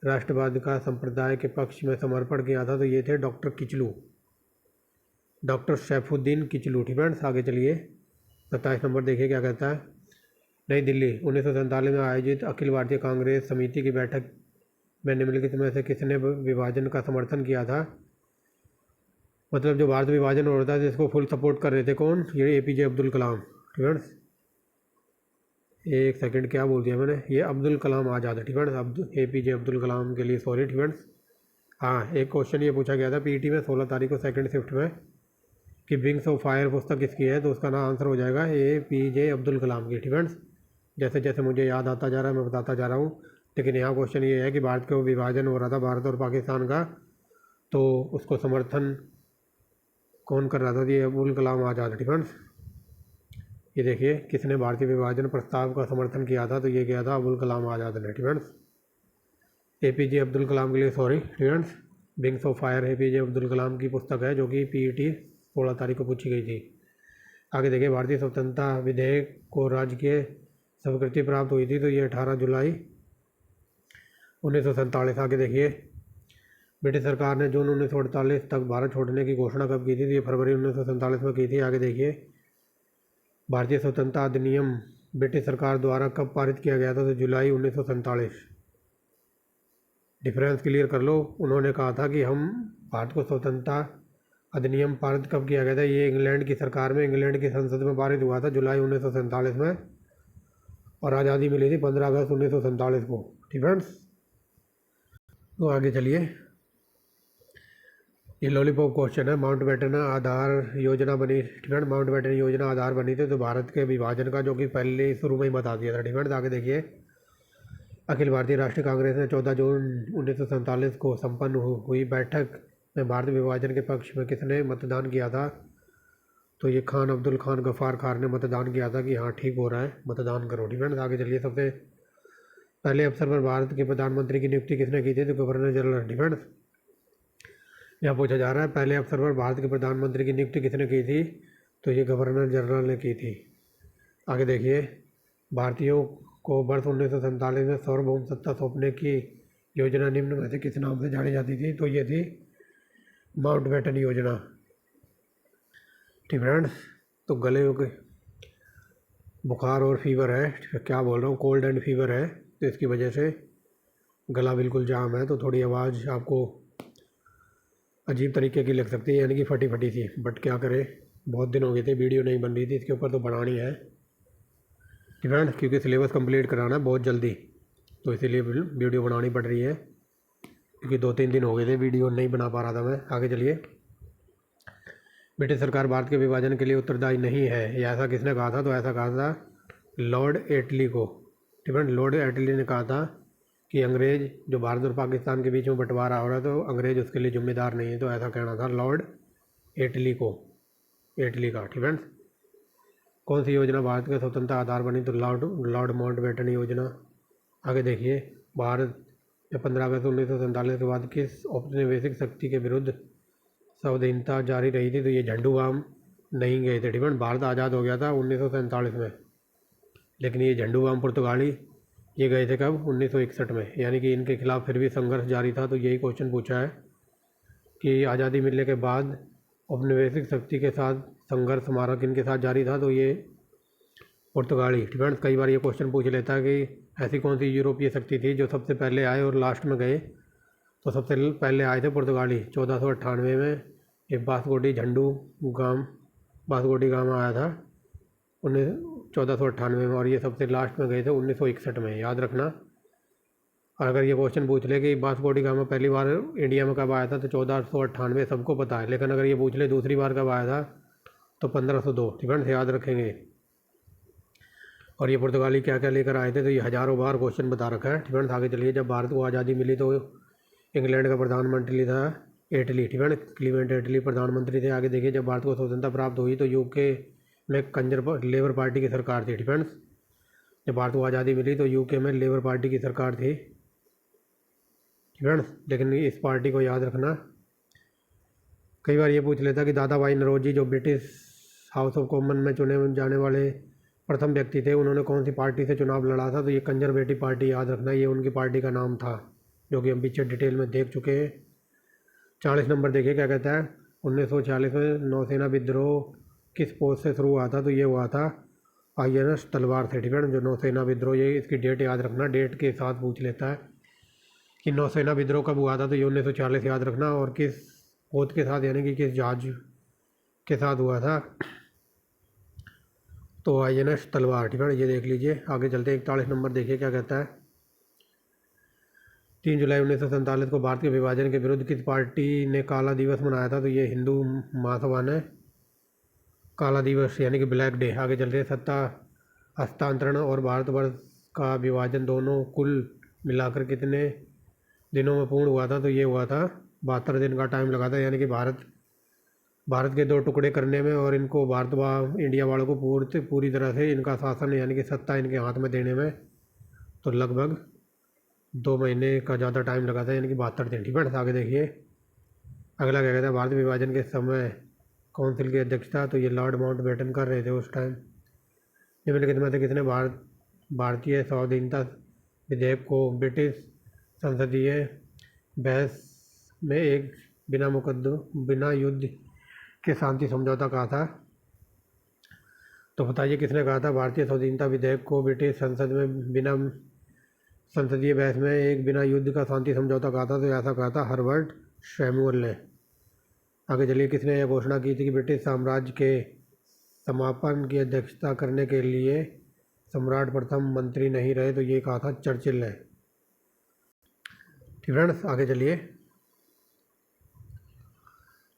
राष्ट्रवाद का संप्रदाय के पक्ष में समर्पण किया था? तो ये थे डॉक्टर सैफुद्दीन किचलू। ठीक है, आगे चलिए, 27 नंबर देखिए क्या कहता है। नई दिल्ली 1947 में आयोजित अखिल भारतीय कांग्रेस समिति की बैठक में निम्नलिखित में से किसने विभाजन का समर्थन किया था? मतलब जो भारत विभाजन हो रहा था जिसको फुल सपोर्ट कर रहे थे, कौन? ये एपीजे अब्दुल कलाम। ठीक है, एक सेकंड, क्या बोल दिया मैंने? ये अब्दुल कलाम आज़ाद है। ठीक है, एपीजे अब्दुल कलाम के लिए सॉरी। ठीक है, हाँ, एक क्वेश्चन ये पूछा गया था पीटी में 16 तारीख को सेकंड शिफ्ट में कि विंग्स ऑफ फायर पुस्तक किसकी है? तो उसका ना आंसर हो जाएगा एपीजे अब्दुल कलाम की। ठीक है, जैसे जैसे मुझे याद आता जा रहा है मैं बताता जा रहा हूँ। लेकिन यहाँ क्वेश्चन ये है कि भारत का विभाजन हो रहा था, भारत और पाकिस्तान का, तो उसको समर्थन कौन कर रहा था? ये अब्दुल कलाम आज़ाद। ठीक है, ये देखिए किसने भारतीय विभाजन प्रस्ताव का समर्थन किया था? तो ये किया था अब्दुल कलाम आज़ाद ने। ठीक है, एपीजे अब्दुल कलाम के लिए सॉरी। ठीक है, wings of fire APJ Abdul Kalam की पुस्तक है जो कि पीईटी 16 तारीख को पूछी गई थी। आगे देखिए, भारतीय स्वतंत्रता विधेयक को राजकीय स्वीकृति प्राप्त हुई थी? तो ये 18 जुलाई 1947। आगे देखिए, ब्रिटिश सरकार ने जून 1948 तक भारत छोड़ने की घोषणा कब की थी? तो ये फरवरी 1947 में की थी। आगे देखिए, भारतीय स्वतंत्रता अधिनियम ब्रिटिश सरकार द्वारा कब पारित किया गया था? तो जुलाई 1947। डिफरेंस क्लियर कर लो। उन्होंने कहा था कि हम भारत को स्वतंत्रता अधिनियम पारित कब किया गया था? ये इंग्लैंड की सरकार में, इंग्लैंड की संसद में पारित हुआ था जुलाई 1947 में, और आज़ादी मिली थी 15 अगस्त 1947 को। ठीक है, तो आगे चलिए, ये लॉलीपॉप क्वेश्चन है। माउंटबेटन आधार योजना बनी। ठीक है, माउंटबेटन योजना आधार बनी थी तो भारत के विभाजन का, जो कि पहले शुरू में ही बता दिया था। ठीक है, आगे देखिए, अखिल भारतीय राष्ट्रीय कांग्रेस ने 14 जून 1947 को संपन्न हुई बैठक में भारत विभाजन के पक्ष में किसने मतदान किया था? तो ये खान अब्दुल खान गफ्फार खान ने मतदान किया था कि हाँ ठीक हो रहा है, मतदान करो। ठीक है, आगे चलिए, सबसे पहले अवसर पर भारत के प्रधानमंत्री की नियुक्ति किसने की थी? तो गवर्नर जनरल। ठीक है, यहाँ पूछा जा रहा है पहले अवसर पर भारत के प्रधानमंत्री की नियुक्ति किसने की थी? तो ये गवर्नर जनरल ने की थी। आगे देखिए, भारतीयों को वर्ष 1947 में सार्वभौम सत्ता सौंपने की योजना निम्न में से किस नाम से जानी जाती थी? तो ये थी माउंटबेटन योजना। ठीक है, तो गले के बुखार और फीवर है, क्या बोल रहा हूँ, कोल्ड एंड फीवर है, तो इसकी वजह से गला बिल्कुल जाम है, तो थोड़ी आवाज़ आपको अजीब तरीके की लग सकती है, यानी कि फटी फटी सी। बट क्या करें, बहुत दिन हो गए थे वीडियो नहीं बन रही थी, इसके ऊपर तो बनानी है फ्रेंड्स, क्योंकि सिलेबस कंप्लीट कराना है बहुत जल्दी, तो इसीलिए वीडियो बनानी पड़ रही है, क्योंकि 2-3 दिन हो गए थे वीडियो नहीं बना पा रहा था मैं। आगे चलिए। ब्रिटिश सरकार भारत के विभाजन के लिए उत्तरदायी नहीं है, ये ऐसा किसने कहा था? तो ऐसा कहा था लॉर्ड एटली को। ठीक है, लॉर्ड एटली ने कहा था कि अंग्रेज़ जो भारत और पाकिस्तान के बीच में बंटवारा हो रहा है, तो अंग्रेज़ उसके लिए जिम्मेदार नहीं है, तो ऐसा कहना था लॉर्ड एटली को, एटली का। ठीक है, कौन सी योजना भारत के स्वतंत्रता आधार बनी? तो लॉर्ड माउंटबेटन योजना। आगे देखिए, भारत में 15 अगस्त 1947 के बाद किस औपनिवेशिक शक्ति के विरुद्ध संविधानता जारी रही थी? तो ये झंडू बाम नहीं गए थे। ठीक है, भारत आज़ाद हो गया था 1947 में, लेकिन ये झंडू बाम पुर्तगाली ये गए थे कब? 1961 में, यानी कि इनके खिलाफ फिर भी संघर्ष जारी था। तो यही क्वेश्चन पूछा है कि आज़ादी मिलने के बाद औपनिवेशिक शक्ति के साथ संघर्ष हमारा किन के साथ जारी था? तो ये पुर्तगाली। फ्रेंड्स, कई बार ये क्वेश्चन पूछ लेता है कि ऐसी कौन सी यूरोपीय शक्ति थी जो सबसे पहले आए और लास्ट में गए? तो सबसे पहले आए थे पुर्तगाली 1498 में। ये बासकोडी गामा आया था 1498 में, और ये सबसे लास्ट में गए थे 1961 में, याद रखना। और अगर ये क्वेश्चन पूछ ले कि बासकोडी गामा पहली बार इंडिया में कब आया था, तो 1498 सबको पता है, लेकिन अगर ये पूछ ले दूसरी बार कब आया था, तो 1502। फ्रेंड्स, याद रखेंगे। और ये पुर्तगाली क्या क्या लेकर आए थे? तो ये हज़ारों बार क्वेश्चन बता रखा है। फ्रेंड्स, आगे चलिए। जब भारत को आज़ादी मिली तो इंग्लैंड का प्रधानमंत्री था एटली। ठीक है, क्लीमेंट एटली प्रधानमंत्री थे। आगे देखिए, जब भारत को स्वतंत्रता प्राप्त हुई तो यूके में लेबर पार्टी की सरकार थी। फ्रेंड्स, जब भारत को आज़ादी मिली तो यूके में लेबर पार्टी की सरकार थी। फ्रेंड्स, लेकिन इस पार्टी को याद रखना। कई बार ये पूछ लेता कि दादा भाई नौरोजी जो ब्रिटिश हाउस ऑफ कॉमन में चुने जाने वाले प्रथम व्यक्ति थे, उन्होंने कौन सी पार्टी से चुनाव लड़ा था? तो ये कंजर्वेटिव पार्टी, याद रखना, ये उनकी पार्टी का नाम था, जो कि हम पीछे डिटेल में देख चुके हैं। 40 नंबर देखिए क्या कहता है। 1946 में नौसेना विद्रोह किस पोस्ट से शुरू हुआ था? तो ये हुआ था INS तलवार से। ठीक है, जो नौसेना विद्रोह, ये इसकी डेट याद रखना, डेट के साथ पूछ लेता है कि नौसेना विद्रोह कब हुआ था। तो ये 1946 याद रखना, और किस पोत के साथ, यानी कि किस जहाज के साथ हुआ था? तो INS तलवार। ठीक है, ये देख लीजिए। आगे चलते हैं। 41 नंबर देखिए क्या कहता है। 3 जुलाई 1947 को भारत के विभाजन के विरुद्ध किस पार्टी ने काला दिवस मनाया था? तो ये हिंदू महासभा ने काला दिवस, यानी कि ब्लैक डे। आगे चलते हैं। सत्ता हस्तांतरण और भारतवर्ष का विभाजन दोनों कुल मिलाकर कितने दिनों में पूर्ण हुआ था? तो ये हुआ था 72 दिन का टाइम लगा था, यानी कि भारत के 2 टुकड़े करने में, और इनको इंडिया वालों को पूरी तरह से इनका शासन, यानी कि सत्ता इनके हाथ में देने में, तो लगभग 2 महीने का ज़्यादा टाइम लगा था, यानी कि 72 दिन। ठीक है, आगे देखिए। अगला क्या कहता है। भारत विभाजन के समय काउंसिल की अध्यक्षता तो ये लॉर्ड माउंटबेटन कर रहे थे उस टाइम। निम्नलिखित में से किसने भारतीय स्वाधीनता विधेयक को ब्रिटिश संसदीय बहस में एक बिना युद्ध के शांति समझौता कहा था? तो बताइए किसने कहा था भारतीय स्वाधीनता विधेयक को ब्रिटिश संसद में बिना संसदीय बहस में एक बिना युद्ध का शांति समझौता कहा था? तो ऐसा कहा था हर्बर्ट सैमुअल ने। आगे चलिए। किसने यह घोषणा की थी कि ब्रिटिश साम्राज्य के समापन की अध्यक्षता करने के लिए सम्राट प्रथम मंत्री नहीं रहे? तो ये कहा था चर्चिल ने। फ्रेंड्स, आगे चलिए।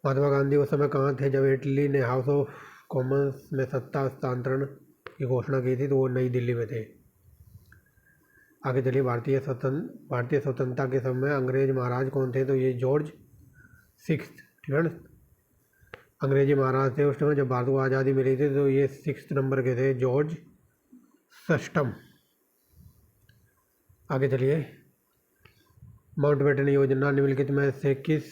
महात्मा गांधी उस समय कहाँ थे जब इटली ने हाउस ऑफ कॉमन्स में सत्ता हस्तांतरण की घोषणा की थी? तो वो नई दिल्ली में थे। आगे चलिए। भारतीय स्वतंत्रता के समय अंग्रेज महाराज कौन थे? तो ये जॉर्ज 6। फ्रेंड्स, अंग्रेजी महाराज थे उस समय जब भारत को आज़ादी मिली थी, तो ये 6 नंबर के थे, जॉर्ज 6। आगे चलिए। माउंटबेटन योजना निम्नलिखित में से किस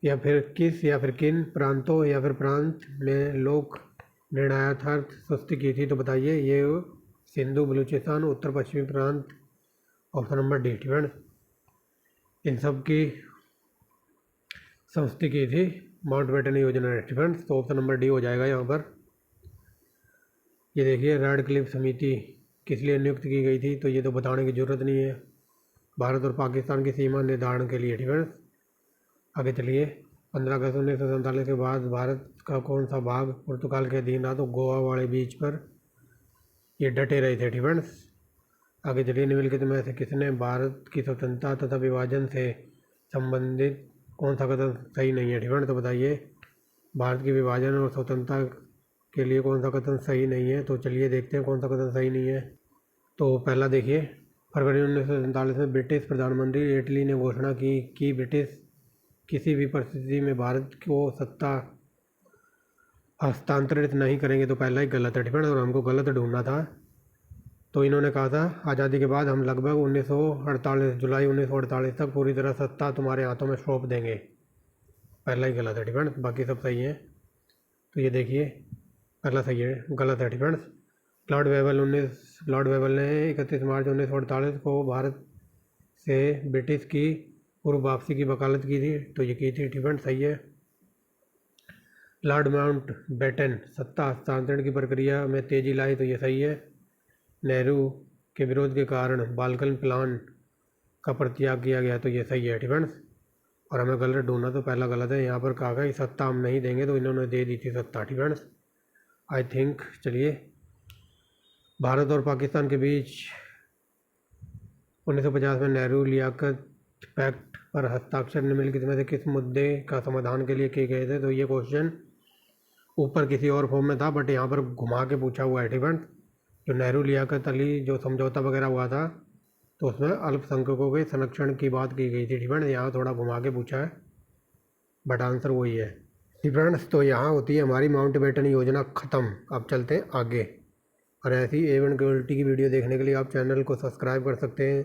या फिर किन प्रांतों या फिर प्रांत में लोक निर्णयार्थ सस्ती की थी? तो बताइए। ये सिंधु, बलूचिस्तान, उत्तर पश्चिमी प्रांत, ऑप्शन नंबर डी। फ्रेंड्स, इन सब की सस्ती की थी माउंटबेटन योजना ने। फ्रेंड्स, तो ऑप्शन नंबर डी हो जाएगा यहाँ पर। ये देखिए, रेडक्लिफ समिति किस लिए नियुक्त की गई थी? तो ये तो बताने की ज़रूरत नहीं है, भारत और पाकिस्तान की सीमा निर्धारण के लिए। फ्रेंड्स, आगे चलिए। 15 अगस्त 1947 के बाद भारत का कौन सा भाग पुर्तगाल के अधीन रहा? तो गोवा वाले बीच पर ये डटे रहे थे फ्रेंड्स। आगे चलिए, निम्नलिखित में से किसने भारत की स्वतंत्रता तथा विभाजन से संबंधित कौन सा कदम सही नहीं है फ्रेंड्स? तो बताइए, भारत की विभाजन और स्वतंत्रता के लिए कौन सा कदम सही नहीं है? तो चलिए देखते हैं कौन सा कदम सही नहीं है। तो पहला देखिए, फरवरी 1947 में ब्रिटिश प्रधानमंत्री एटली ने घोषणा की कि ब्रिटिश किसी भी परिस्थिति में भारत को सत्ता हस्तांतरित नहीं करेंगे। तो पहला ही गलत है फ्रेंड्स, और हमको गलत ढूंढना था। तो इन्होंने कहा था आज़ादी के बाद हम लगभग 1948 जुलाई 1948 तक पूरी तरह सत्ता तुम्हारे हाथों में सौंप देंगे। पहला ही गलत है फ्रेंड्स, बाकी सब सही है। तो ये देखिए, पहला सही है, गलत है फ्रेंड्स। लॉर्ड वेबल ने 31 मार्च 1948 को भारत से ब्रिटिश की पूर्व वापसी की वकालत की थी। तो ये की थी फ्रेंड्स, सही है। लॉर्ड माउंट बेटन सत्ता हस्तांतरण की प्रक्रिया में तेजी लाई। तो ये सही है। नेहरू के विरोध के कारण बालकन प्लान का परित्याग किया गया। तो ये सही है फ्रेंड्स, और हमें गलत ढूंढना, तो पहला गलत है। यहाँ पर कहा गया कि सत्ता हम नहीं देंगे, तो इन्होंने दे दी थी सत्ता फ्रेंड्स, आई थिंक। चलिए, भारत और पाकिस्तान के बीच 1950 में नेहरू लियाकत पैक्ट पर हस्ताक्षर निम्नलिखित में से किस मुद्दे का समाधान के लिए किए गए थे? तो ये क्वेश्चन ऊपर किसी और फॉर्म में था, बट यहाँ पर घुमा के पूछा हुआ है फ्रेंड्स। जो नेहरू लियाकत अली जो समझौता वगैरह हुआ था, तो उसमें अल्पसंख्यकों के संरक्षण की बात की गई थी फ्रेंड्स। यहाँ थोड़ा घुमा के पूछा है, बट आंसर वही है फ्रेंड्स। तो यहाँ होती है हमारी माउंटबेटन योजना ख़त्म। अब चलते हैं आगे, और ऐसी एवन क्वालिटी की वीडियो देखने के लिए आप चैनल को सब्सक्राइब कर सकते हैं,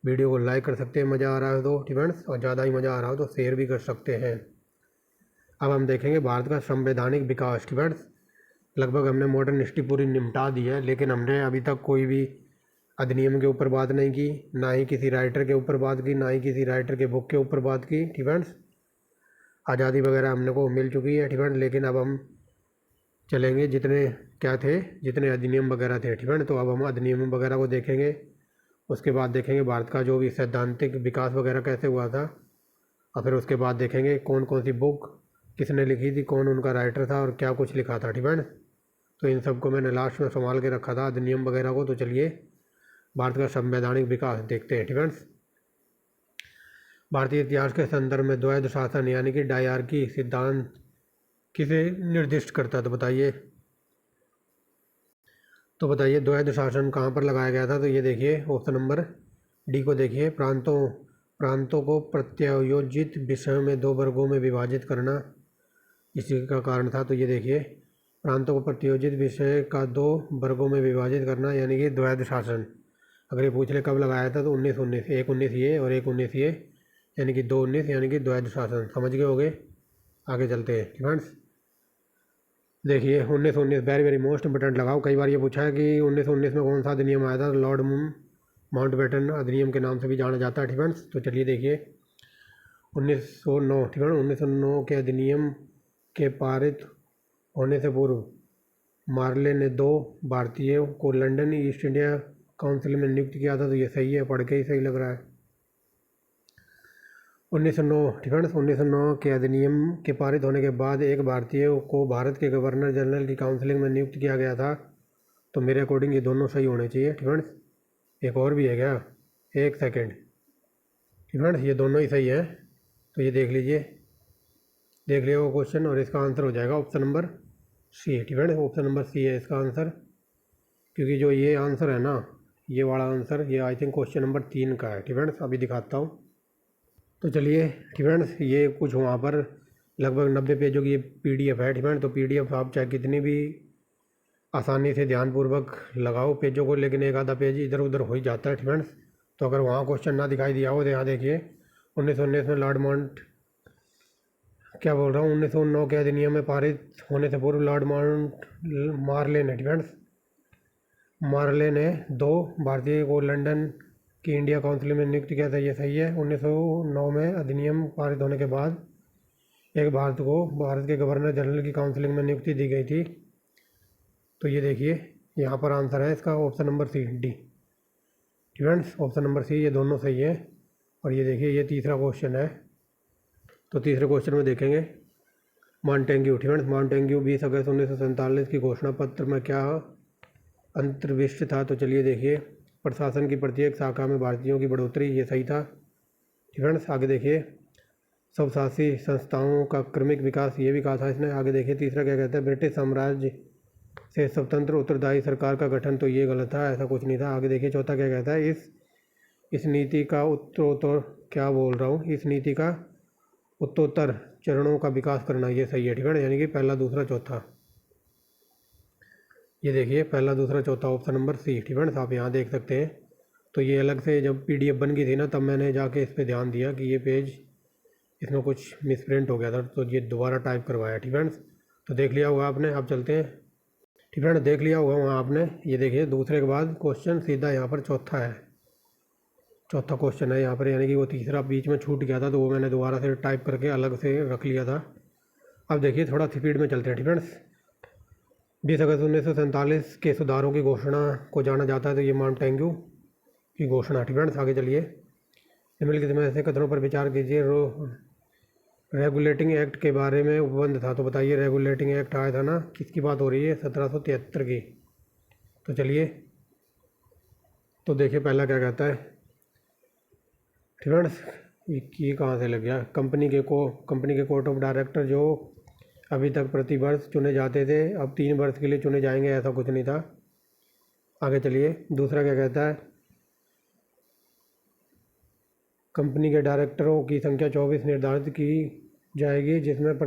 वीडियो को लाइक कर सकते हैं, मज़ा आ रहा है तो फ्रेंड्स, और ज़्यादा ही मज़ा आ रहा हो तो शेयर भी कर सकते हैं। अब हम देखेंगे भारत का संवैधानिक विकास फ्रेंड्स। लगभग हमने मॉडर्न हिस्ट्री पूरी निपटा दी है, लेकिन हमने अभी तक कोई भी अधिनियम के ऊपर बात नहीं की, ना ही किसी राइटर के ऊपर बात की, ना ही किसी राइटर के बुक के ऊपर बात की फ्रेंड्स। आज़ादी वगैरह हमने को मिल चुकी है फ्रेंड्स, लेकिन अब हम चलेंगे जितने क्या थे, जितने अधिनियम वगैरह थे फ्रेंड्स। तो अब हम अधिनियम वगैरह को देखेंगे, उसके बाद देखेंगे भारत का जो भी सैद्धांतिक विकास वगैरह कैसे हुआ था, और फिर उसके बाद देखेंगे कौन कौन सी बुक किसने लिखी थी, कौन उनका राइटर था, और क्या कुछ लिखा था फ्रेंड्स। तो इन सब को मैंने लास्ट में संभाल के रखा था, अधिनियम वगैरह को। तो चलिए भारत का संवैधानिक विकास देखते हैं फ्रेंड्स। भारतीय इतिहास के संदर्भ में द्वैध शासन यानी कि डायरकी सिद्धांत किसे निर्दिष्ट करता है? तो बताइए द्वैध शासन कहाँ पर लगाया गया था? तो ये देखिए, ऑप्शन नंबर डी को देखिए, प्रांतों को प्रत्यायोजित विषयों में दो वर्गों में विभाजित करना इसी का कारण था। तो ये देखिए, प्रांतों को प्रत्यायोजित विषय का दो वर्गों में विभाजित करना यानी कि द्वैध शासन। अगर ये पूछ ले कब लगाया था, तो 1919, एक 19 ये और एक 19 ये, यानी कि 2 19, यानी कि द्वैध शासन। समझ गए होंगे, आगे चलते हैं फ्रेंड्स। देखिए 1919 वेरी वेरी मोस्ट इंपोर्टेंट लगाओ। कई बार ये पूछा है कि 1919 में कौन सा अधिनियम आया था? लॉर्ड माउंटबेटन अधिनियम के नाम से भी जाना जाता है फ्रेंड्स। तो चलिए देखिए, 1909 ठीक है, 1909 के अधिनियम के पारित होने से पूर्व मार्ले ने 2 भारतीयों को लंदन ईस्ट इंडिया काउंसिल में नियुक्त किया था। तो ये सही है, पढ़ के ही सही लग रहा है। 1909 फ्रेंड्स, 1909 के अधिनियम के पारित होने के बाद एक भारतीय को भारत के गवर्नर जनरल की काउंसिलिंग में नियुक्त किया गया था। तो मेरे अकॉर्डिंग ये दोनों सही होने चाहिए फ्रेंड्स। एक और भी है क्या? एक सेकेंड फ्रेंड्स, ये दोनों ही सही है। तो ये देख लीजिए वो क्वेश्चन, और इसका आंसर हो जाएगा option number C friends. Option number C है इसका आंसर, क्योंकि जो ये आंसर है ना, ये वाला आंसर, ये आई थिंक क्वेश्चन नंबर 3 का है फ्रेंड्स। अभी दिखाता हूँ। तो चलिए फ्रेंड्स, ये कुछ वहाँ पर लगभग 90 पेजों की ये PDF है फ्रेंड्स। तो PDF आप चाहे कितनी भी आसानी से ध्यानपूर्वक लगाओ पेजों को, लेकिन एक आधा पेज इधर उधर हो ही जाता है फ्रेंड्स। तो अगर वहाँ क्वेश्चन ना दिखाई दिया हो तो यहाँ देखिए, 1919 में लॉर्ड माउंट क्या बोल रहा हूँ 1909 के अधिनियम में पारित होने से पूर्व लॉर्ड मार्ले ने फ्रेंड्स, मार्ले ने 2 भारतीय को लंदन की इंडिया काउंसिल में नियुक्त किया था। ये सही है। 1909 में अधिनियम पारित होने के बाद एक भारत को भारत के गवर्नर जनरल की काउंसिलिंग में नियुक्ति दी गई थी। तो ये देखिए, यहाँ पर आंसर है इसका option number C D friends. Option number C, ये दोनों सही है। और ये देखिए, ये तीसरा क्वेश्चन है। तो तीसरे क्वेश्चन में देखेंगे, मॉन्टेग्यू फ्रेंड्स, मॉन्टेग्यू 20 अगस्त 1947 की घोषणा पत्र में क्या अंतर्विष्ट था? तो चलिए देखिए, प्रशासन की प्रत्येक शाखा में भारतीयों की बढ़ोतरी, ये सही था फ्रेंड्स। आगे देखिए, स्वशासी संस्थाओं का क्रमिक विकास, ये भी कहा था इसने। आगे देखिए, तीसरा क्या कहता है? ब्रिटिश साम्राज्य से स्वतंत्र उत्तरदायी सरकार का गठन, तो ये गलत था, ऐसा कुछ नहीं था। आगे देखिए, चौथा क्या कहता है? इस नीति का उत्तरोत्तर, क्या बोल रहा हूँ, इस नीति का उत्तरोत्तर चरणों का विकास करना, ये सही है, ठीक है, यानी कि पहला, दूसरा, चौथा। ये देखिए, पहला, दूसरा, चौथा, ऑप्शन नंबर सी, ठीक है, आप यहाँ देख सकते हैं। तो ये अलग से जब PDF बन गई थी ना, तब मैंने जाके इस पर ध्यान दिया कि ये पेज, इसमें कुछ मिसप्रिंट हो गया था, तो ये दोबारा टाइप करवाया, ठीक है। तो देख लिया होगा आपने। अब चलते हैं, ठीक है, देख लिया होगा वहाँ आपने। ये देखिए, दूसरे के बाद क्वेश्चन सीधा यहाँ पर चौथा है, चौथा क्वेश्चन है यहाँ पर, यानी कि वो तीसरा बीच में छूट गया था, तो वो मैंने दोबारा से टाइप करके अलग से रख लिया था। अब देखिए, थोड़ा स्पीड में चलते हैं, ठीक है। 20 अगस्त 1947 के सुधारों की घोषणा को जाना जाता है, तो ये मॉन्टेग्यू की घोषणा, ठीक है। आगे चलिए, निम्नलिखित में ऐसे कथनों पर विचार कीजिए। रेगुलेटिंग एक्ट के बारे में उपबंध था, तो बताइए, रेगुलेटिंग एक्ट आया था ना, किसकी बात हो रही है? 1773 की। तो चलिए, तो देखिए पहला क्या कहता है, ठीक है। ये कहाँ से लग गया? कंपनी के कोर्ट ऑफ डायरेक्टर जो अभी तक प्रति वर्ष चुने जाते थे, अब 3 वर्ष के लिए चुने जाएंगे, ऐसा कुछ नहीं था। आगे चलिए, दूसरा क्या कहता है? कंपनी के डायरेक्टरों की संख्या 24 निर्धारित की जाएगी, जिसमें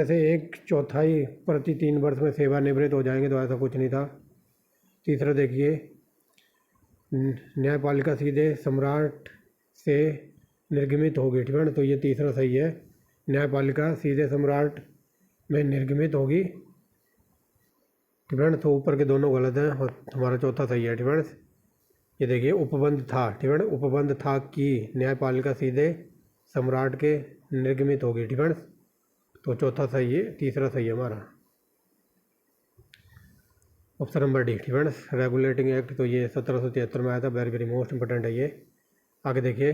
से 1/4 प्रति 3 वर्ष में सेवानिवृत्त हो जाएंगे, तो ऐसा कुछ नहीं था। तीसरा देखिए, न्यायपालिका सीधे सम्राट से निर्गमित होगी, ठीक है, तो ये तीसरा सही है, न्यायपालिका सीधे सम्राट में निर्गमित होगी, ठीक है। तो ऊपर के दोनों गलत हैं और हमारा चौथा सही है, ठीक है। ये देखिए, उपबंध था, ठीक है, उपबंध था कि न्यायपालिका सीधे सम्राट के निर्गमित होगी, ठीक है, तो चौथा सही है, तीसरा सही है हमारा, ऑप्शन नंबर डी, ठीक है। रेगुलेटिंग एक्ट, तो ये 1773 में आया था, वेरी वेरी मोस्ट इंपॉर्टेंट है ये। आगे देखिए,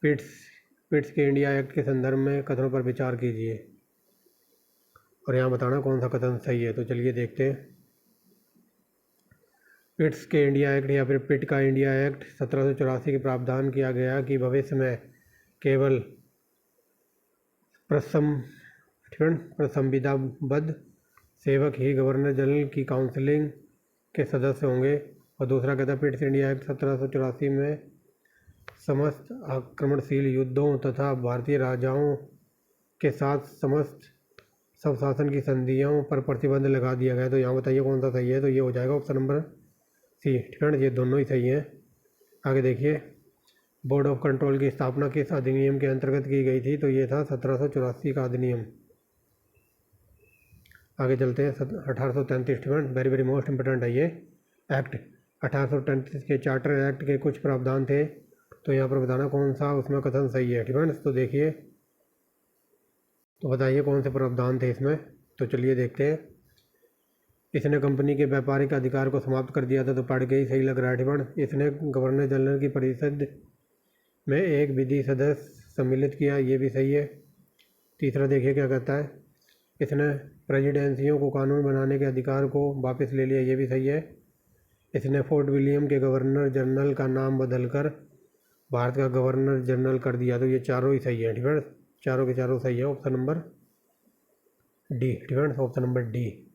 पिट्स के इंडिया एक्ट के संदर्भ में कथनों पर विचार कीजिए और यहाँ बताना कौन सा कथन सही है। तो चलिए देखते हैं, पिट्स के इंडिया एक्ट या फिर पिट का इंडिया एक्ट 1784 के प्रावधान किया गया कि भविष्य में केवल प्रसंविधाबद्ध सेवक ही गवर्नर जनरल की काउंसिलिंग के सदस्य होंगे। और दूसरा कहता है, पिट्स इंडिया एक्ट 1784 में समस्त आक्रमणशील युद्धों तथा भारतीय राजाओं के साथ समस्त स्वशासन की संधियों पर प्रतिबंध लगा दिया गया। तो यहाँ बताइए कौन सा सही है? तो ये हो जाएगा ऑप्शन नंबर सी, ठीक है, ये दोनों ही सही हैं। आगे देखिए, बोर्ड ऑफ कंट्रोल की स्थापना किस अधिनियम के अंतर्गत की गई थी? तो ये था 1784 का अधिनियम। आगे चलते हैं, 1833, ठीक है, वेरी वेरी मोस्ट इंपोर्टेंट है ये एक्ट। 1833 के चार्टर एक्ट के कुछ प्रावधान थे, तो यहाँ पर बताना कौन सा उसमें कथन सही है, ठीक है। तो देखिए, तो बताइए कौन से प्रावधान थे इसमें। तो चलिए देखते हैं, इसने कंपनी के व्यापारिक अधिकार को समाप्त कर दिया था, तो पढ़ के ही सही लग रहा है, ठीक है। इसने गवर्नर जनरल की परिषद में एक विधि सदस्य सम्मिलित किया, ये भी सही है। तीसरा देखिए क्या कहता है, इसने प्रेसिडेंसियों को कानून बनाने के अधिकार को वापस ले लिया, ये भी सही है। इसने फोर्ट विलियम के गवर्नर जनरल का नाम बदलकर भारत का गवर्नर जनरल कर दिया, तो ये चारों ही सही है, ठीक है, चारों के चारों सही है, ऑप्शन नंबर डी, ठीक है, ऑप्शन नंबर डी।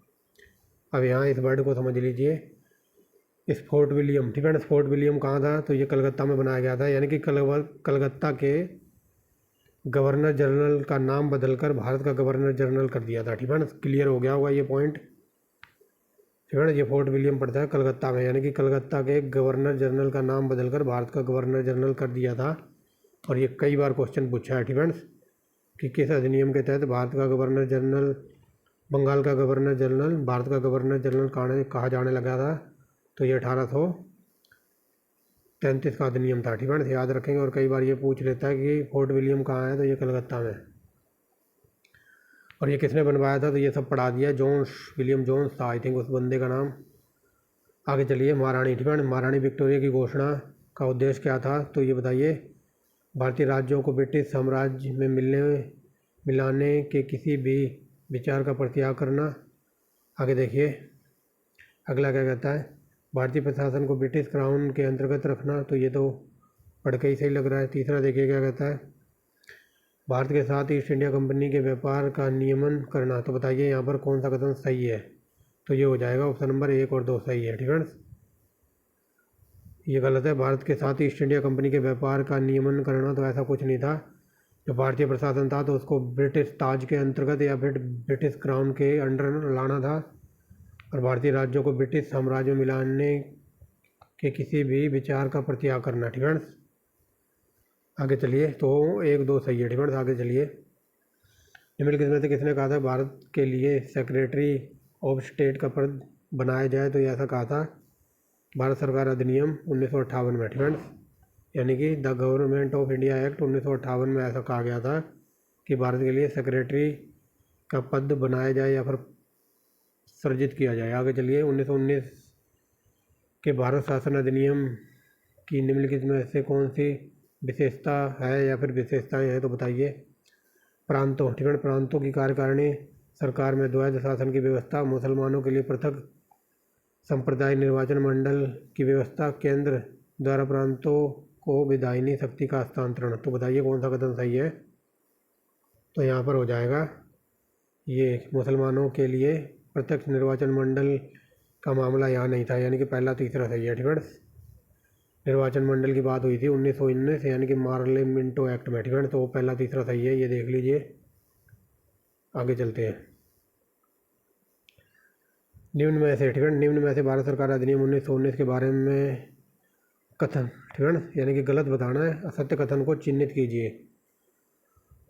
अब यहाँ इस वर्ड को समझ लीजिए, इस फोर्ट विलियम, ठीक है, फोर्ट विलियम कहाँ था? तो ये कलकत्ता में बनाया गया था, यानी कि कलकत्ता के गवर्नर जनरल का नाम बदलकर भारत का गवर्नर जनरल कर दिया था, ठीक है। क्लियर हो गया होगा ये पॉइंट, ठीक है। ये फोर्ट विलियम पड़ता है कलकत्ता में, यानी कि कलकत्ता के गवर्नर जनरल का नाम बदलकर भारत का गवर्नर जनरल कर दिया था। और ये कई बार क्वेश्चन पूछा है, ठीक है, कि किस अधिनियम के तहत भारत का गवर्नर जनरल बंगाल का गवर्नर जनरल भारत का गवर्नर जनरल कहा जाने लगा था? तो ये 1833 का अधिनियम था, ठीक है, याद रखेंगे। और कई बार ये पूछ लेता है कि फोर्ट विलियम कहाँ है? तो ये कलकत्ता में। और ये किसने बनवाया था? तो ये सब पढ़ा दिया, विलियम जोन्स था आई थिंक उस बंदे का नाम। आगे चलिए, महारानी, ठीक है, महारानी विक्टोरिया की घोषणा का उद्देश्य क्या था? तो ये बताइए, भारतीय राज्यों को ब्रिटिश साम्राज्य में मिलाने के किसी भी विचार का परित्याग करना। आगे देखिए अगला क्या कहता है, भारतीय प्रशासन को ब्रिटिश क्राउन के अंतर्गत रखना। तो ये तो पढ़ के ही सही लग रहा है। तीसरा देखिए क्या कहता है, भारत के साथ ईस्ट इंडिया कंपनी के व्यापार का नियमन करना। तो बताइए यहाँ पर कौन सा कथन सही है। तो ये हो जाएगा ऑप्शन नंबर 1 और 2 सही है। ठीक है, ये गलत है। भारत के साथ ईस्ट इंडिया कंपनी के व्यापार का नियमन करना, तो ऐसा कुछ नहीं था। जो भारतीय प्रशासन था तो उसको ब्रिटिश ताज के अंतर्गत या फिर ब्रिटिश क्राउन के अंडर लाना था, और भारतीय राज्यों को ब्रिटिश साम्राज्य में मिलाने के किसी भी विचार का परित्याग करना। ठीक है, आगे चलिए। तो 1 2 सही है। ठीक है, आगे चलिए। निम्नलिखित में से किसने कहा था भारत के लिए सेक्रेटरी ऑफ स्टेट का पद बनाया जाए। तो ये ऐसा कहा था भारत सरकार अधिनियम 1958 में। ठीक है, यानी कि the government of India act 1958 में ऐसा कहा गया था कि भारत के लिए सेक्रेटरी का पद बनाया जाए या फिर सृजित किया जाए। आगे चलिए। 1919 के भारत शासन अधिनियम की निम्नलिखित में से कौन सी विशेषता है या फिर विशेषताएं हैं। तो बताइए। प्रांतों, ठीक है, प्रांतों की कार्यकारिणी सरकार में द्वैध शासन की व्यवस्था, मुसलमानों के लिए पृथक संप्रदाय निर्वाचन मंडल की व्यवस्था, केंद्र द्वारा प्रांतों को विधायिनी शक्ति का हस्तांतरण। तो बताइए कौन सा कथन सही है। तो यहाँ पर हो जाएगा ये मुसलमानों के लिए प्रत्यक्ष निर्वाचन मंडल का मामला यहाँ नहीं था, यानी कि पहला तीसरा सही है। ठीक है, निर्वाचन मंडल की बात हुई थी 1919 यानी कि पार्लियामेंटो एक्ट में। ठीक है, तो पहला तीसरा सही है, ये देख लीजिए। आगे चलते हैं। निम्न में से, ठीक है, निम्न में से भारत सरकार अधिनियम 1919 के बारे में कथन, ठीक है, यानी कि गलत बताना है, असत्य कथन को चिन्हित कीजिए।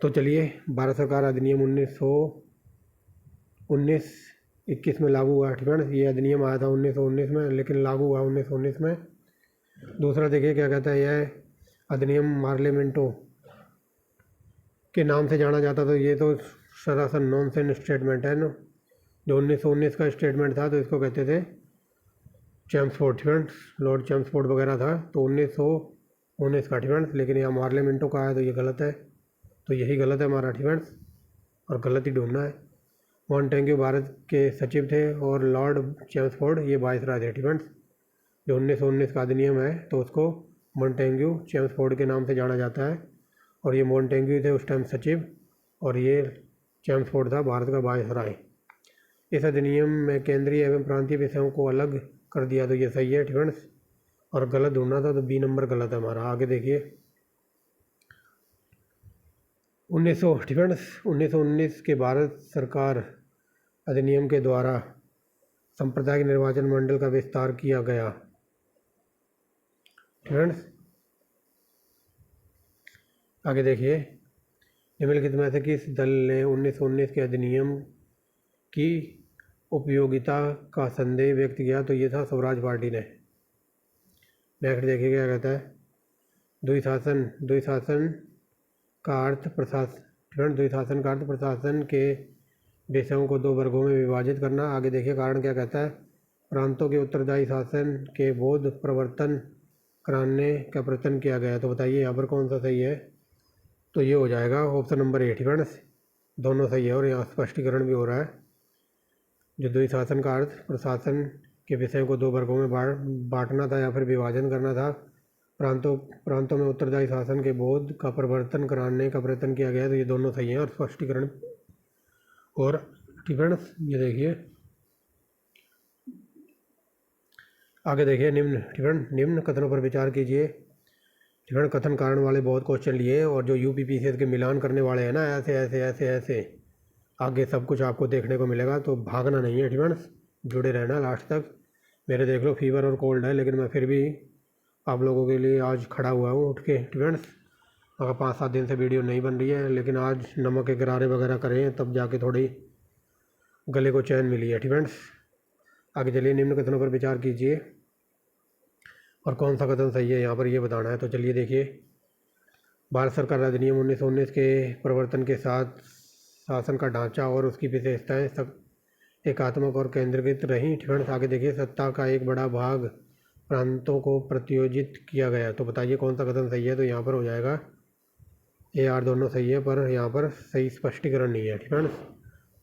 तो चलिए। भारत सरकार अधिनियम 1919-21 में लागू हुआ। ठीक है, ये अधिनियम आया था 1919 में, लेकिन लागू हुआ 1919 में। दूसरा देखिए क्या कहता है, यह अधिनियम पार्लियामेंटो के नाम से जाना जाता। तो ये तो सरासर नॉनसेंस स्टेटमेंट है ना। जो 1919 का स्टेटमेंट था तो इसको कहते थे चैम्सफोर्ड, ठीक है, लॉर्ड चैम्सफोर्ड वगैरह था। तो 1919 का, ठीक है, लेकिन यहाँ पार्लियामेंटो का है तो ये गलत है। तो यही गलत है हमारा। ठीक है, और गलत ही ढूंढना है। मॉन्टेग्यू भारत के सचिव थे और लॉर्ड चैम्सफोर्ड ये वायसराय थे। ठीक है, जो 1919 का अधिनियम है तो उसको मॉन्टेग्यू चैम्सफोर्ड के नाम से जाना जाता है, और ये मॉन्टेग्यू थे उस टाइम सचिव, और ये चैम्सफोर्ड था भारत का वायसराय। इस अधिनियम में केंद्रीय एवं प्रांतीय विषयों को अलग कर दिया। तो ये सही है। ठीक है, और गलत ढूंढना था तो बी नंबर गलत है हमारा। आगे देखिए। 1919 के भारत सरकार अधिनियम के द्वारा सांप्रदायिक निर्वाचन मंडल का विस्तार किया गया। ठीक है, आगे देखिए। निम्नलिखित में से किस दल ने 1919 के अधिनियम की उपयोगिता का संदेह व्यक्त किया। तो ये था स्वराज पार्टी ने। नेक्स्ट देखिए क्या कहता है, द्विशासन का अर्थ प्रशासन, द्विशासन का अर्थ प्रशासन के विषयों को 2 वर्गों में विभाजित करना। आगे देखिए कारण क्या कहता है, प्रांतों के उत्तरदायी शासन के बोध प्रवर्तन कराने का प्रयत्न किया गया। तो बताइए यहाँ पर कौन सा सही है। तो ये हो जाएगा ऑप्शन नंबर 8। ठीक है, दोनों सही है, और यहाँ स्पष्टीकरण भी हो रहा है। जो द्विशासन का अर्थ प्रशासन के विषयों को 2 वर्गों में बांटना था या फिर विभाजन करना था। प्रांतों में उत्तरदायी शासन के बोध का प्रवर्तन कराने का प्रयत्न किया गया। तो ये दोनों सही हैं और स्पष्टीकरण। और ठीक है, ये देखिए आगे देखिए। ठीक है, निम्न कथनों पर विचार कीजिए। ठीक है, कथन कारण वाले बहुत क्वेश्चन लिए, और जो यूपीपीसीएस के मिलान करने वाले हैं ना, ऐसे ऐसे ऐसे ऐसे आगे सब कुछ आपको देखने को मिलेगा। तो भागना नहीं है। ठीक है, जुड़े रहना लास्ट तक। मेरे देख लो फीवर और कोल्ड है, लेकिन मैं फिर भी आप लोगों के लिए आज खड़ा हुआ हूँ उठ के। ठीक है, अगर 5-7 दिन से वीडियो नहीं बन रही है, लेकिन आज नमक के गरारे वगैरह करें तब जाके थोड़ी गले को चैन मिली है। ठीक है, आगे चलिए। निम्न कथनों पर विचार कीजिए और कौन सा कथन सही है यहाँ पर ये बताना है। तो चलिए देखिए। भारत सरकार अधिनियम 1919 के प्रवर्तन के साथ शासन का ढांचा और उसकी विशेषताएं एकात्मक और केंद्रीकृत रहीं। ठीक है, आगे देखिए। सत्ता का एक बड़ा भाग प्रांतों को प्रत्योजित किया गया। तो बताइए कौन सा कथन सही है। तो यहाँ पर हो जाएगा ए आर दोनों सही है, पर यहाँ पर सही स्पष्टीकरण नहीं है। ठीक है,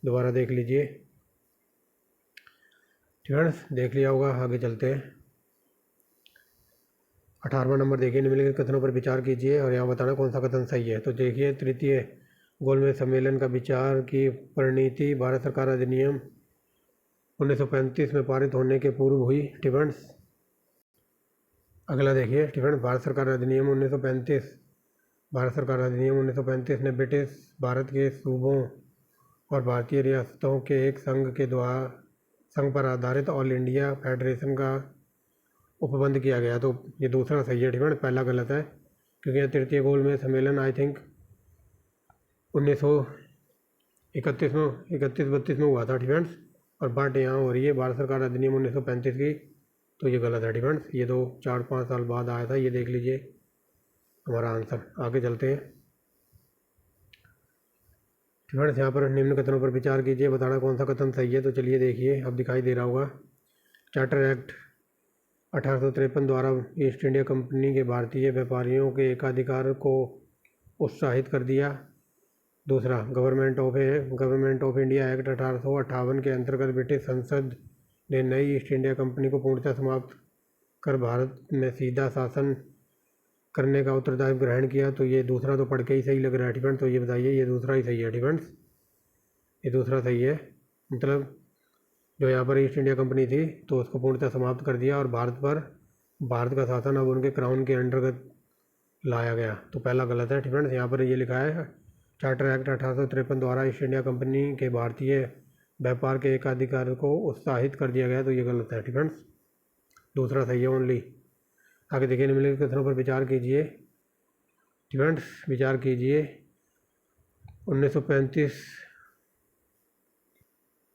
दोबारा देख लीजिए। ठीक है, देख लिया होगा। आगे चलते हैं। 18वां नंबर देखिए, निम्नलिखित कथनों पर विचार कीजिए और यहाँ बताना कौन सा कथन सही है। तो देखिए, तृतीय गोलमेज सम्मेलन का विचार की परिणति भारत सरकार अधिनियम 1935 में पारित होने के पूर्व हुई। टिफेंस अगला देखिए, टिफेंस भारत सरकार अधिनियम 1935 भारत सरकार अधिनियम 1935 ने ब्रिटिश भारत के सूबों और भारतीय रियासतों के एक संघ पर आधारित ऑल इंडिया फेडरेशन का उपबंध किया गया। तो ये दूसरा सही है। ठीक है, पहला गलत है, क्योंकि यह तृतीय गोलमेज सम्मेलन आई थिंक 1931-32 में हुआ था। डिफेंस और बात यहाँ हो रही है भारत सरकार अधिनियम 1935 की, तो ये गलत है। डिफेंस ये 4-5 साल बाद आया था। ये देख लीजिए हमारा आंसर। आगे चलते हैं। डिफेंस यहाँ पर निम्न कथनों पर विचार कीजिए, बताना कौन सा कथन सही है। तो चलिए देखिए, अब दिखाई दे रहा होगा। चार्टर एक्ट 1853 द्वारा ईस्ट इंडिया कंपनी के भारतीय व्यापारियों के एकाधिकार को उत्साहित कर दिया। दूसरा, गवर्नमेंट ऑफ इंडिया एक्ट 1858 के अंतर्गत ब्रिटिश संसद ने नई ईस्ट इंडिया कंपनी को पूर्णतः समाप्त कर भारत में सीधा शासन करने का उत्तरदायित्व ग्रहण किया। तो ये दूसरा तो पढ़ के ही सही लग रहा है। डिफेंस तो ये बताइए, ये दूसरा ही सही है। डिफेंस ये दूसरा सही है, मतलब जो यहाँ पर ईस्ट इंडिया कंपनी थी तो उसको पूर्णतः समाप्त कर दिया और भारत का शासन अब उनके क्राउन के अंतर्गत लाया गया। तो पहला गलत है। डिफेंस यहाँ पर ये लिखा है, चार्टर एक्ट 1853 द्वारा ईस्ट इंडिया कंपनी के भारतीय व्यापार के एकाधिकार को उत्साहित कर दिया गया। तो ये गलत है। डिफेंस दूसरा सही है ओनली। आगे देखिए, निम्नलिखित कथनों पर विचार कीजिए। डिफेंस विचार कीजिए। 1935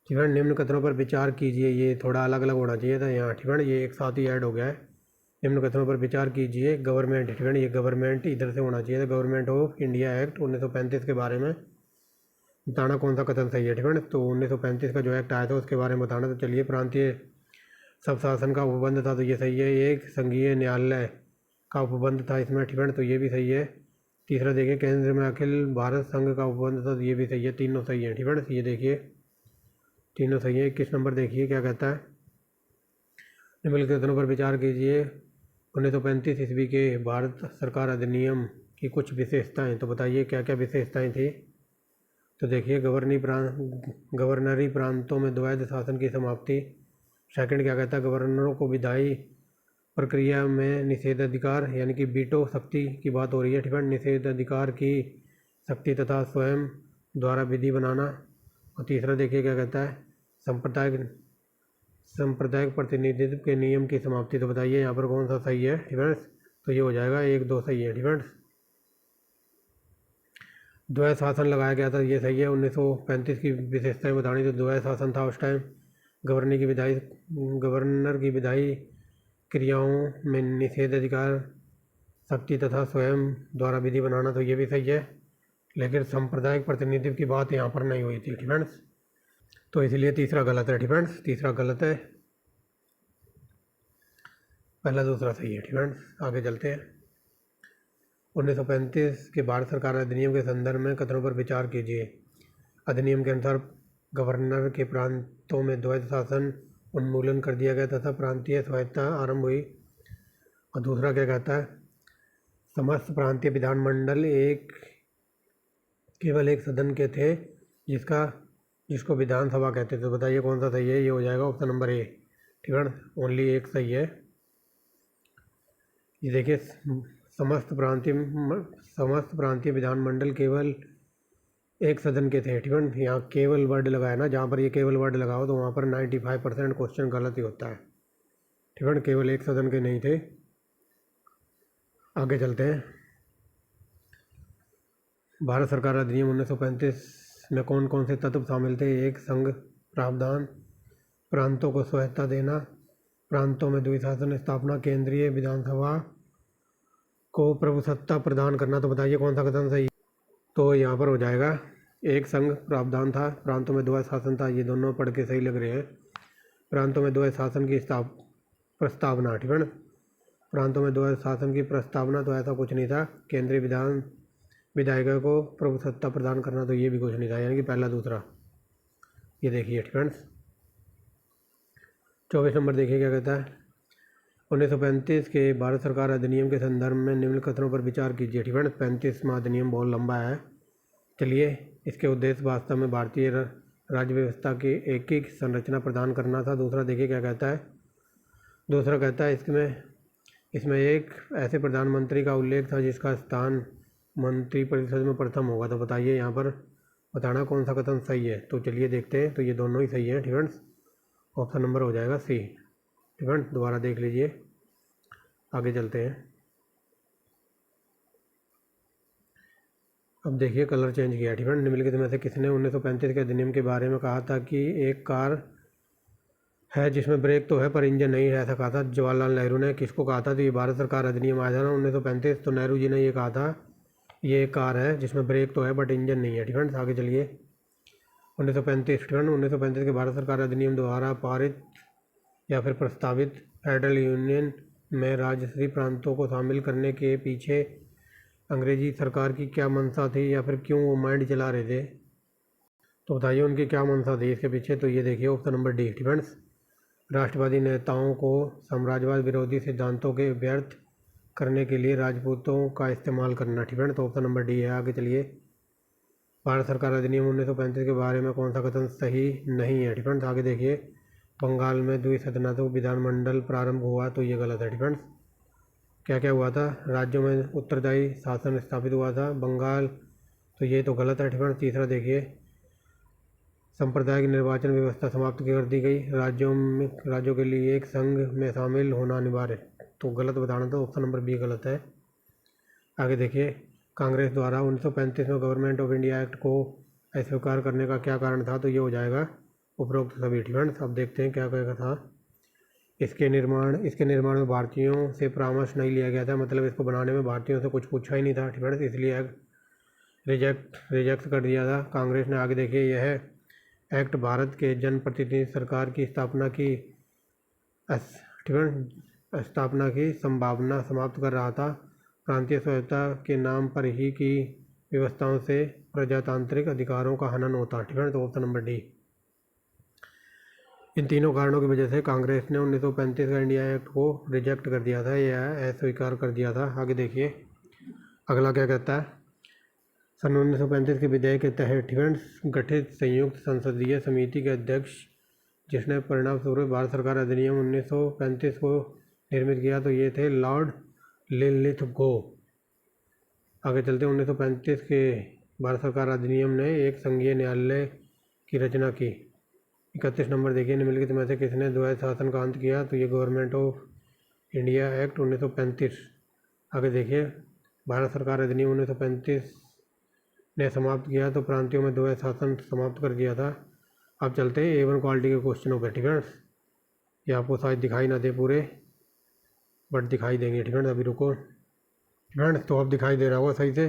डिफेंस निम्न कथनों पर विचार कीजिए। ये थोड़ा अलग अलग होना चाहिए था यहाँ। डिफेंस ये एक साथ ही ऐड हो गया है। निम्न कथनों पर विचार कीजिए। गवर्नमेंट, डिफेंस ये गवर्नमेंट इधर से होना चाहिए था। गवर्नमेंट ऑफ इंडिया एक्ट 1935 के बारे में बताना कौन सा कथन सही है। डिफेंस तो 1935 का जो एक्ट आया था उसके बारे में बताना। तो चलिए, प्रांतीय सब शासन का उपबंध था, तो ये सही है। एक संघीय न्यायालय का उपबंध था इसमें। डिफेंस तो ये भी सही है। तीसरा देखिए, केंद्र में अखिल भारत संघ का उपबंध था, तो ये भी सही है। तीनों सही है। डिफेंस ये देखिए तीनों सही है। 21 नंबर देखिए क्या कहता है। निम्नलिखित कथनों पर विचार कीजिए। 1935 ईस्वी के भारत सरकार अधिनियम की कुछ विशेषताएं। तो बताइए क्या क्या विशेषताएं थी। तो देखिए, गवर्नरी प्रांतों में द्वैध शासन की समाप्ति। सेकंड क्या कहता है, गवर्नरों को विधायी प्रक्रिया में निषेधाधिकार यानी कि वीटो शक्ति की बात हो रही है। डिफेंस निषेधाधिकार की शक्ति तथा स्वयं द्वारा विधि बनाना। और तीसरा देखिए क्या कहता है, सांप्रदायिक प्रतिनिधित्व के नियम की समाप्ति। तो बताइए यहाँ पर कौन सा सही है। डिफेंस तो ये हो जाएगा 1-2 सही है। डिफेंस द्वैध शासन लगाया गया था, ये सही है। 1935 की विशेषताएं बतानी। तो द्वैध शासन था उस टाइम। गवर्नर की विधायी क्रियाओं में निषेधाधिकार शक्ति तथा स्वयं द्वारा विधि बनाना। तो ये भी सही है, लेकिन सांप्रदायिक प्रतिनिधित्व की बात यहाँ पर नहीं हुई थी। डिफेंस तो इसलिए तीसरा गलत है। डिफेंस तीसरा गलत है, पहला दूसरा सही है। डिफेंस आगे चलते हैं। 1935 के भारत सरकार अधिनियम के संदर्भ में कथनों पर विचार कीजिए। अधिनियम के अनुसार गवर्नर के प्रांतों में द्वैध शासन उन्मूलन कर दिया गया तथा प्रांतीय स्वायत्तता आरंभ हुई। और दूसरा क्या कहता है, समस्त प्रांतीय विधानमंडल केवल एक सदन के थे जिसको विधानसभा कहते थे। तो बताइए कौन सा सही है। ये हो जाएगा ऑप्शन नंबर ए। ठीक है, ओनली एक सही है। ये देखिए, समस्त प्रांतीय विधानमंडल केवल एक सदन के थे। ठीक है, यहाँ केवल वर्ड लगाया ना, जहाँ पर ये केवल वर्ड लगाओ तो वहाँ पर 95% क्वेश्चन गलत ही होता है। ठीक है, केवल एक सदन के नहीं थे। आगे चलते हैं। भारत सरकार अधिनियम 1935 में कौन कौन से तत्व शामिल थे। एक, संघ प्रावधान, प्रांतों को स्वायत्तता देना, प्रांतों में द्विशासन स्थापना, केंद्रीय विधानसभा को प्रभुसत्ता प्रदान करना। तो बताइए कौन सा कथन सही। तो यहाँ पर हो जाएगा, एक संघ प्रावधान था, प्रांतों में द्वैध शासन था। ये दोनों पढ़ के सही लग रहे हैं। प्रांतों में द्वैध शासन की प्रस्तावना। ठीक है, प्रांतों में द्वैध शासन की प्रस्तावना तो ऐसा कुछ नहीं था। केंद्रीय विधायिका को प्रभुसत्ता प्रदान करना, तो ये भी कुछ नहीं था, यानी कि पहला दूसरा। ये देखिए फ्रेंड्स 24 नंबर देखिए क्या कहता है। 1935 के भारत सरकार अधिनियम के संदर्भ में निम्न कथनों पर विचार कीजिए। फ्रेंड्स 35वां अधिनियम बहुत लंबा है। चलिए, इसके उद्देश्य वास्तव में भारतीय राज्य व्यवस्था की एकीकृत संरचना प्रदान करना था। दूसरा देखिए क्या कहता है। दूसरा कहता है इसमें एक ऐसे प्रधानमंत्री का उल्लेख था जिसका स्थान मंत्रिपरिषद में प्रथम होगा। तो बताइए यहाँ पर बताना कौन सा कथन सही है। तो चलिए देखते हैं। तो ये दोनों ही सही हैं फ्रेंड्स। ऑप्शन नंबर हो जाएगा सी। फ्रेंड्स दोबारा देख लीजिए, आगे चलते हैं। अब देखिए कलर चेंज किया। फ्रेंड्स निम्नलिखित में से किसने 1935 के अधिनियम के बारे में कहा था कि एक कार है जिसमें ब्रेक तो है पर इंजन नहीं है, ऐसा कहा था? जवाहरलाल नेहरू ने। किसको कहा था? तो ये भारत सरकार अधिनियम आया था ना 1935, तो नेहरू जी ने ये कहा था ये एक कार है जिसमें ब्रेक तो है बट इंजन नहीं है। फ्रेंड्स आगे चलिए। 1935 के भारत सरकार अधिनियम द्वारा पारित या फिर प्रस्तावित फेडरल यूनियन में राज्यशासी प्रांतों को शामिल करने के पीछे अंग्रेजी सरकार की क्या मंशा थी, या फिर क्यों वो माइंड चला रहे थे? तो बताइए उनकी क्या मंशा थी इसके पीछे। तो ये देखिए ऑप्शन नंबर डी। फ्रेंड्स राष्ट्रवादी नेताओं को साम्राज्यवाद विरोधी सिद्धांतों के व्यर्थ करने के लिए राजपूतों का इस्तेमाल करना। फ्रेंड्स तो ऑप्शन नंबर डी है। आगे चलिए। भारत सरकार अधिनियम 1935 के बारे में कौन सा कथन सही नहीं है? फ्रेंड्स आगे देखिए। बंगाल में द्विसदनात्मक विधानमंडल प्रारंभ हुआ, तो ये गलत है। फ्रेंड्स क्या क्या हुआ था? राज्यों में उत्तरदायी शासन स्थापित हुआ था बंगाल, तो ये तो गलत है। फ्रेंड्स तीसरा देखिए। सांप्रदायिक निर्वाचन व्यवस्था समाप्त कर दी गई, राज्यों के लिए एक संघ में शामिल होना अनिवार्य, तो गलत बताना था। ऑप्शन नंबर बी गलत है। आगे देखिए। कांग्रेस द्वारा 1935 में गवर्नमेंट ऑफ इंडिया एक्ट को अस्वीकार करने का क्या कारण था? तो ये हो जाएगा उपरोक्त सभी। फ्रेंड्स अब देखते हैं क्या क्या था। इसके निर्माण में भारतीयों से परामर्श नहीं लिया गया था, मतलब इसको बनाने में भारतीयों से कुछ पूछा ही नहीं था। फ्रेंड्स इसलिए रिजेक्ट कर दिया था कांग्रेस ने। आगे देखिए। यह एक्ट भारत के जनप्रतिनिधि सरकार की स्थापना की संभावना समाप्त कर रहा था। प्रांतीय स्वायत्तता के नाम पर ही की व्यवस्थाओं से प्रजातांत्रिक अधिकारों का हनन होता। Friends option number D. इन तीनों कारणों की वजह से कांग्रेस ने 1935 का इंडिया एक्ट को रिजेक्ट कर दिया था, यह अस्वीकार कर दिया था। आगे देखिए अगला क्या कहता है। सन 1935 के विधेयक के तहत फ्रेंड्स गठित संयुक्त संसदीय समिति के अध्यक्ष जिसने परिणाम स्वरूप भारत सरकार अधिनियम 1935 को निर्मित किया, तो ये थे लॉर्ड लिनलिथगो। आगे चलते हैं। 1935 के भारत सरकार अधिनियम ने एक संघीय न्यायालय की रचना की। 31 नंबर देखिए। निम्नलिखित में से किसने द्वैध शासन का अंत किया? तो ये गवर्नमेंट ऑफ इंडिया एक्ट 1935। आगे देखिए। भारत सरकार अधिनियम 1935 ने समाप्त किया, तो प्रांतियों में द्वैध शासन समाप्त कर दिया था। अब चलते हैं A1 क्वालिटी के क्वेश्चनों पर। फ्रेंड्स ये आपको शायद दिखाई ना दे पूरे, बट दिखाई देंगे। फ्रेंड्स अभी रुको। फ्रेंड्स तो अब दिखाई दे रहा होगा सही से,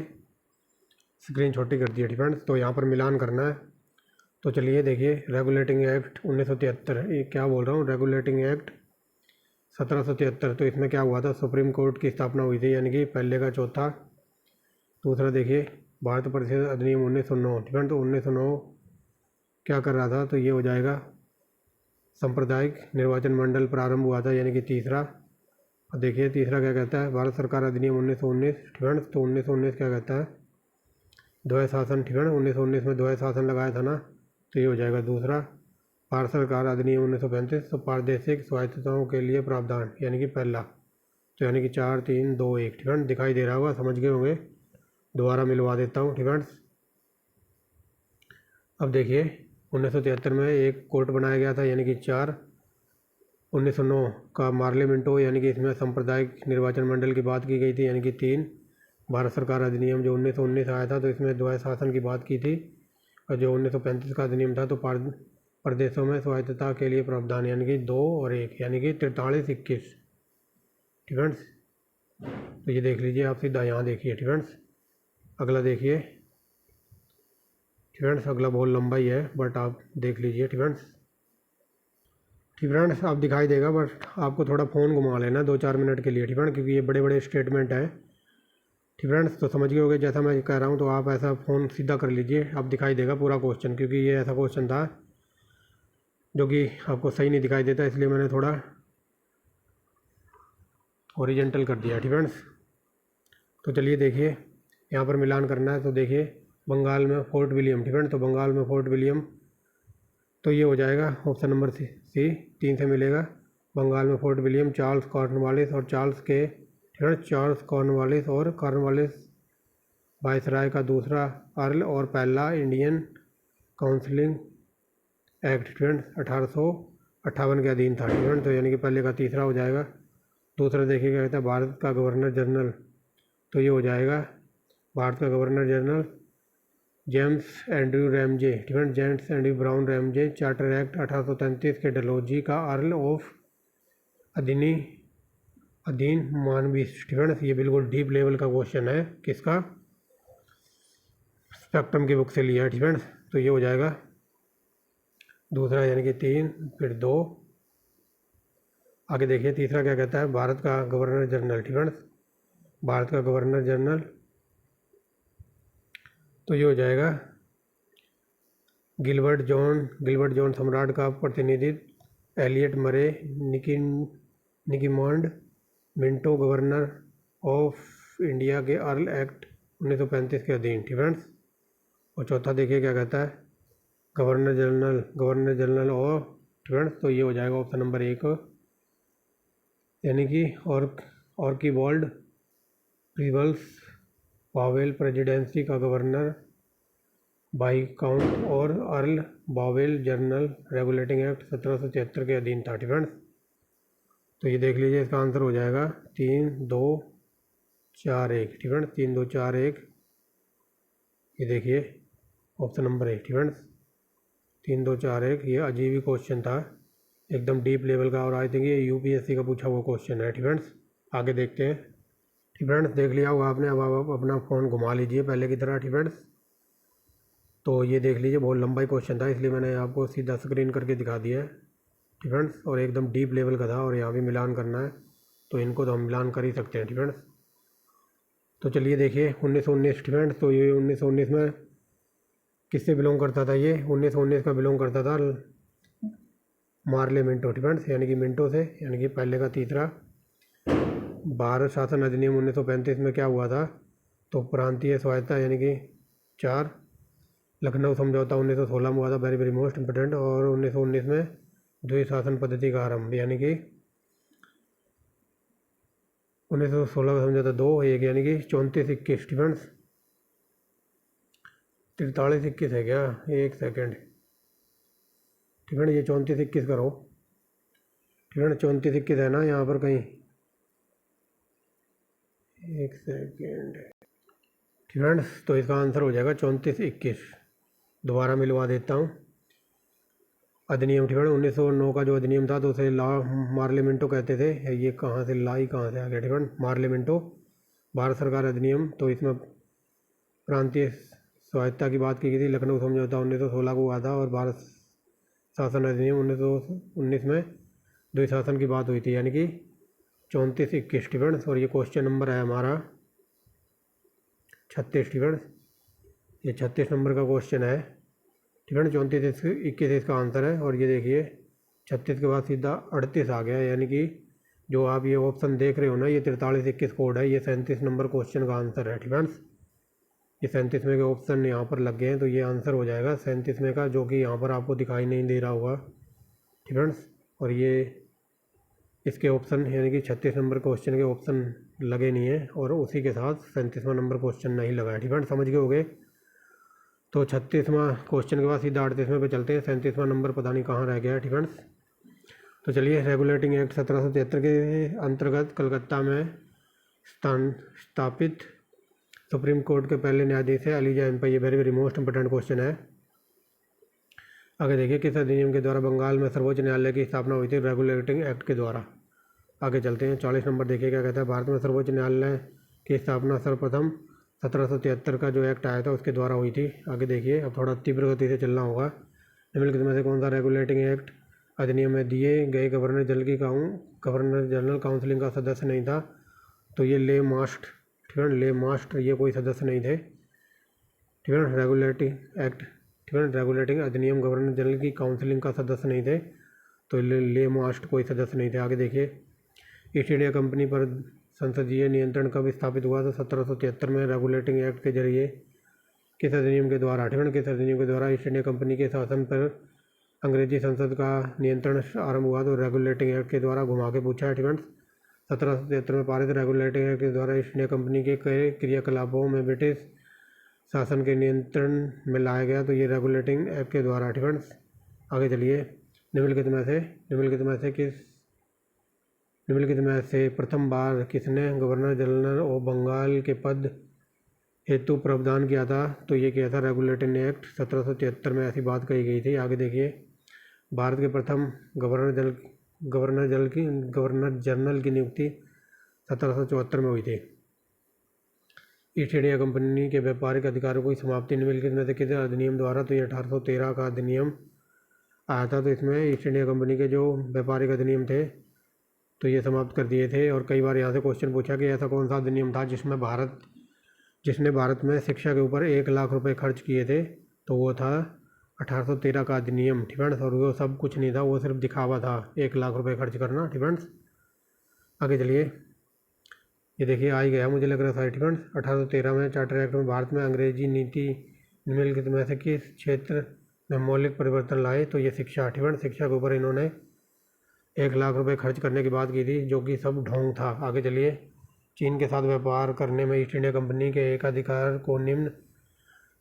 स्क्रीन छोटी कर दी है। फ्रेंड्स तो यहाँ पर मिलान करना है। तो चलिए देखिए। रेगुलेटिंग एक्ट 1973, ये क्या बोल रहा हूँ, रेगुलेटिंग एक्ट 1773। तो इसमें क्या हुआ था? सुप्रीम कोर्ट की स्थापना हुई थी, यानी कि पहले का चौथा। दूसरा देखिए। भारत परिषद अधिनियम 1909। फ्रेंड्स तो 1909 क्या कर रहा था? तो ये हो जाएगा सांप्रदायिक निर्वाचन मंडल प्रारंभ हुआ था, यानी कि तीसरा। और देखिए तीसरा क्या कहता है। भारत सरकार अधिनियम 1919। फ्रेंड्स तो 1919 क्या कहता है? द्वैध शासन। फ्रेंड्स 1919 में द्वैध शासन लगाया था ना, तो ये हो जाएगा दूसरा। भारत सरकार अधिनियम 1935 तो प्रादेशिक स्वायत्तताओं के लिए प्रावधान, यानी कि पहला। तो यानी कि 4 3 2 1। फ्रेंड्स दिखाई दे रहा होगा, समझ गए होंगे। दोबारा मिलवा देता हूँ। फ्रेंड्स अब देखिए 1973 में एक कोर्ट बनाया गया था, यानी कि 4। 1909 का पार्लियामेंटो, यानी कि इसमें सांप्रदायिक निर्वाचन मंडल की बात की गई थी, यानी कि 3। भारत सरकार अधिनियम जो 1919 आया था, तो इसमें द्वैध शासन की बात की थी। और जो 1935 का अधिनियम था, तो प्रदेशों में स्वायत्तता के लिए प्रावधान, यानी कि 2 और 1, यानी कि 43 21। फ्रेंड्स तो ये देख लीजिए आप, सीधा यहाँ देखिए। फ्रेंड्स अगला देखिए। फ्रेंड्स अगला बहुत लंबा ही है, बट आप देख लीजिए। फ्रेंड्स आप दिखाई देगा, बट आपको थोड़ा फ़ोन घुमा लेना 2-4 मिनट के लिए। फ्रेंड्स क्योंकि ये बड़े बड़े स्टेटमेंट हैं। ठीक फ्रेंड्स, तो समझ गए होगे जैसा मैं कह रहा हूँ, तो आप ऐसा फ़ोन सीधा कर लीजिए, अब दिखाई देगा पूरा क्वेश्चन, क्योंकि ये ऐसा क्वेश्चन था जो कि आपको सही नहीं दिखाई देता, इसलिए मैंने थोड़ा हॉरिजॉन्टल कर दिया। ठीक फ्रेंड्स, तो चलिए देखिए यहाँ पर मिलान करना है। तो देखिए बंगाल में फोर्ट विलियम, ठीक फ्रेंड्स, तो बंगाल में फोर्ट विलियम, तो ये हो जाएगा ऑप्शन नंबर सी 3 से मिलेगा। बंगाल में फोर्ट विलियम, चार्ल्स कॉर्नवालिस और चार्ल्स के, ठीक है, चार्ल्स कॉर्नवालिस और कॉर्नवालिस वायसराय का दूसरा अर्ल और पहला इंडियन काउंसिलिंग एक्ट, फ्रेंड्स, 1858 के अधीन था। फ्रेंड्स, तो यानी कि पहले का तीसरा हो जाएगा। दूसरा देखिए क्या कहता है, भारत का गवर्नर जनरल, तो ये हो जाएगा भारत का governor general James Andrew Ramsay, ठीक है, James Andrew brown Ramsay, charter act 1833 के डलहौजी का अर्ल ऑफ अधीन मानवी, ठीक है। ये बिल्कुल डीप लेवल का क्वेश्चन है, किसका, स्पेक्ट्रम की बुक से लिया है। ठीक है, तो ये हो जाएगा दूसरा, यानी कि 3 फिर 2। आगे देखिए तीसरा क्या कहता है, भारत का गवर्नर जनरल, ठीक है, भारत का गवर्नर जनरल, तो ये हो जाएगा गिलबर्ट जॉन सम्राट का प्रतिनिधित्व, एलियट मरे, निकीमॉन्ड मिंटो गवर्नर ऑफ इंडिया के अर्ल एक्ट 1935 के अधीन। ठीक है, और चौथा देखिए क्या कहता है, गवर्नर जनरल और, ठीक है, तो ये हो जाएगा ऑप्शन नंबर 1, यानी कि ऑर्किबाल्ड प्रीबल्स पावेल, प्रेसिडेंसी का गवर्नर बाईकाउंट और earl bowel, journal regulating act 1773 के अधीन था। ठीक है, तो ये देख लीजिए, इसका आंसर हो जाएगा 3 2 4 1। ठीक है, 3 2 4 1, ये देखिए ऑप्शन नंबर 1। ठीक है, 3 2 4 1, ये अजीब ही क्वेश्चन था, एकदम डीप लेवल का, और आई थिंक ये यूपीएससी का पूछा हुआ क्वेश्चन है। ठीक है, आगे देखते हैं। ठीक फ्रेंड्स, देख लिया होगा आपने, अब आप अपना फ़ोन घुमा लीजिए पहले की तरह। ठीक फ्रेंड्स, तो ये देख लीजिए, बहुत लंबा ही क्वेश्चन था, इसलिए मैंने आपको सीधा स्क्रीन करके दिखा दिया है। ठीक फ्रेंड्स, और एकदम डीप लेवल का था, और यहाँ भी मिलान करना है, तो इनको तो हम मिलान कर ही सकते हैं। ठीक फ्रेंड्स, तो चलिए देखिए 1919, ठीक फ्रेंड्स, तो ये 1919 में किससे बिलोंग करता था, ये 1919 का बिलोंग करता था मार्ले मिंटो, ठीक फ्रेंड्स, यानी कि मिंटो से, यानी कि पहले का तीसरा। भारत शासन अधिनियम 1935 में क्या हुआ था, तो प्रांतीय स्वायत्ता, यानी कि 4। लखनऊ समझौता 1916 में हुआ था, वेरी वेरी मोस्ट इम्पोर्टेंट। और 1919 में द्विशासन पद्धति का आरंभ, यानी कि 1916 का समझौता 2 1, यानी कि 34-21, डिफेंस 43-21 है क्या, एक सेकेंड, ठीक है ना, ये 34-21 करो, ठीक है ना, 34-21 है ना यहाँ पर कहीं, एक सेकेंड, ठीक है ना, तो इसका आंसर हो जाएगा 34-21। दोबारा मिलवा देता हूँ अधिनियम, ठीक है ना, 1909 का जो अधिनियम था, तो उसे लॉ मार्लिमेंटो कहते थे। ये कहाँ से ला ही कहाँ से आ गया, ठीक है ना, मार्लिमेंटो भारत सरकार अधिनियम, तो इसमें प्रांतीय स्वायत्ता की बात की गई थी। लखनऊ समझौता 1916 को हुआ था, और भारत शासन अधिनियम 1919 में द्विशासन की बात हुई थी, यानी कि 34-21, ठीक है। और ये क्वेश्चन नंबर है हमारा 36, ठीक है, ये 36 नंबर का क्वेश्चन है, ठीक है ना, 34-21 इसका आंसर है। और ये देखिए 36 के बाद सीधा 38 आ गया, यानी कि जो आप ये ऑप्शन देख रहे हो ना, ये 43-21 कोड है, ये 37 नंबर क्वेश्चन का आंसर है, ठीक है। ये 37वें के ऑप्शन यहाँ पर लग गए हैं, तो ये आंसर हो जाएगा 37वें का, जो कि यहाँ पर आपको दिखाई नहीं दे रहा होगा, ठीक है। और ये इसके ऑप्शन, यानी कि 36 नंबर क्वेश्चन के ऑप्शन लगे नहीं है, और उसी के साथ 37वां नंबर क्वेश्चन नहीं लगा है, ठीक है, समझ गए होगे। तो 36वां क्वेश्चन के बाद सीधा 38वें पे चलते हैं। 37वां नंबर पता नहीं कहाँ रह गया है, ठीक है। तो चलिए, रेगुलेटिंग एक्ट 1773 के अंतर्गत कलकत्ता में स्थापित सुप्रीम कोर्ट के पहले न्यायाधीश है एलिजा एम्पा। ये very very most important question है। आगे देखिए, किस अधिनियम के द्वारा बंगाल में सर्वोच्च न्यायालय की स्थापना हुई थी, रेगुलेटिंग एक्ट के द्वारा। आगे चलते हैं, 40 नंबर देखिए क्या कहता है, भारत में सर्वोच्च न्यायालय की स्थापना सर्वप्रथम 1773 का जो एक्ट आया था उसके द्वारा हुई थी। आगे देखिए, अब थोड़ा तीव्र गति से चलना होगा। निम्नलिखित में से कौन सा रेगुलेटिंग एक्ट अधिनियम में दिए गए गवर्नर जनरल काउंसिलिंग का सदस्य नहीं था, तो ये ले मास्ट, ठीक है। ले मास्टर ये कोई सदस्य नहीं थे, ठीक है। रेगुलेटिंग एक्ट, ठीक है। रेगुलेटिंग अधिनियम गवर्नर जनरल की काउंसिलिंग का सदस्य नहीं थे, तो ले मास्ट कोई सदस्य नहीं थे। आगे देखिए, ईस्ट इंडिया कंपनी पर संसदीय नियंत्रण कब स्थापित हुआ? तो 1773 में रेगुलेटिंग एक्ट के जरिए किस अधिनियम के द्वारा, ठीक है, किस अधिनियम के द्वारा ईस्ट इंडिया कंपनी के शासन पर अंग्रेजी संसद का नियंत्रण आरंभ हुआ? तो रेगुलेटिंग एक्ट के द्वारा। घुमा के पूछा है, ठीक है। 1773 में पारित रेगुलेटिंग एक्ट के द्वारा ईस्ट इंडिया कंपनी के कई क्रियाकलापों में ब्रिटिश शासन के नियंत्रण में लाया गया, तो ये रेगुलेटिंग एक्ट के द्वारा, ठीक है। आगे चलिए, निम्नलिखित में से प्रथम बार किसने गवर्नर जनरल ऑफ बंगाल के पद हेतु प्रावधान किया था? तो ये किया था रेगुलेटिंग एक्ट 1773 में, ऐसी बात कही गई थी। आगे देखिए, भारत के प्रथम गवर्नर जनरल की नियुक्ति 1774 में हुई थी। ईस्ट इंडिया कंपनी के व्यापारिक अधिकारों की समाप्ति निम्नलिखित में से किस अधिनियम द्वारा? तो ये 1813 का अधिनियम आया था। तो इसमें ईस्ट इंडिया कंपनी के जो व्यापारिक अधिनियम थे तो ये समाप्त कर दिए थे। और कई बार यहाँ से क्वेश्चन पूछा कि ऐसा कौन सा अधिनियम था जिसने भारत में शिक्षा के ऊपर 1 लाख रुपए खर्च किए थे? तो वो था 1813 का अधिनियम, ठीक है। और वो सब कुछ नहीं था, वो सिर्फ दिखावा था 1 लाख रुपए खर्च करना, ठीक है। आगे चलिए, ये देखिए आ ही गया मुझे लग रहा था, ठीक है। 1813 में चार्टर एक्ट में भारत में अंग्रेजी नीति निम्नलिखित में से किस क्षेत्र में मौलिक परिवर्तन लाए? तो ये शिक्षा, ठीक है। शिक्षा के ऊपर इन्होंने 1 लाख रुपए खर्च करने की बात की थी, जो कि सब ढोंग था। आगे चलिए, चीन के साथ व्यापार करने में ईस्ट इंडिया कंपनी के एकाधिकार को निम्न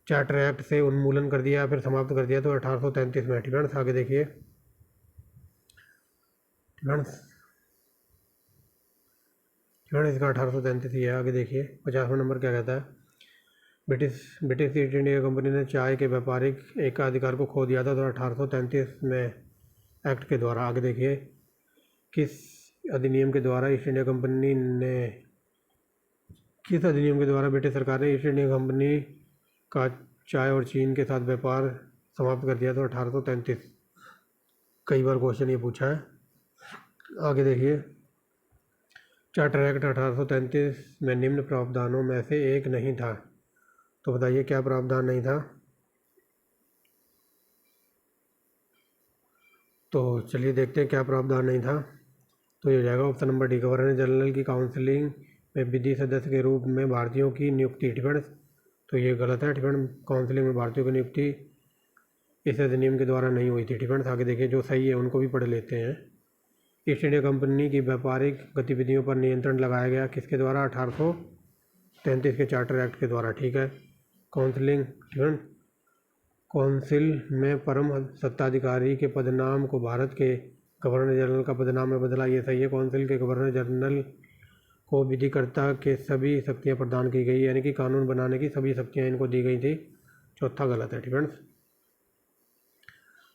चार्टर एक्ट से उन्मूलन कर दिया, फिर समाप्त कर दिया, तो 1833 में, ठीक है। आगे देखिए, इसका 1833 ही है। आगे देखिए, 50वां नंबर क्या कहता है? ब्रिटिश ईस्ट इंडिया कंपनी ने चाय के व्यापारिक एकाधिकार को खो दिया था, तो 1833 में एक्ट के द्वारा। आगे देखिए, किस अधिनियम के द्वारा ब्रिटिश सरकार ने ईस्ट इंडिया कंपनी का चाय और चीन के साथ व्यापार समाप्त कर दिया? तो 1833। कई बार क्वेश्चन ये पूछा है। आगे देखिए, चार्टर एक्ट 1833 में निम्न प्रावधानों में से एक नहीं था, तो बताइए क्या प्रावधान नहीं था? तो चलिए देखते हैं क्या प्रावधान नहीं था। तो ये हो जाएगा option number D, governor general की काउंसिलिंग में विधि सदस्य के रूप में भारतीयों की नियुक्ति, ठीक है। तो ये गलत है, ठीक है। काउंसिलिंग में भारतीयों की नियुक्ति इस अधिनियम के द्वारा नहीं हुई थी, ठीक है। आगे देखिए, जो सही है उनको भी पढ़ लेते हैं। ईस्ट इंडिया कंपनी की व्यापारिक गतिविधियों पर नियंत्रण लगाया गया किसके द्वारा? 1833 के चार्टर एक्ट के द्वारा, ठीक है। काउंसिलिंग, ठीक है। काउंसिल में परम सत्ताधिकारी के पदनाम को भारत के गवर्नर जनरल का पदनाम में बदला, ये सही है। काउंसिल के गवर्नर जनरल को विधिकर्ता के सभी शक्तियाँ प्रदान की गई, यानी कि कानून बनाने की सभी शक्तियाँ इनको दी गई थी। चौथा गलत है, ठीक है।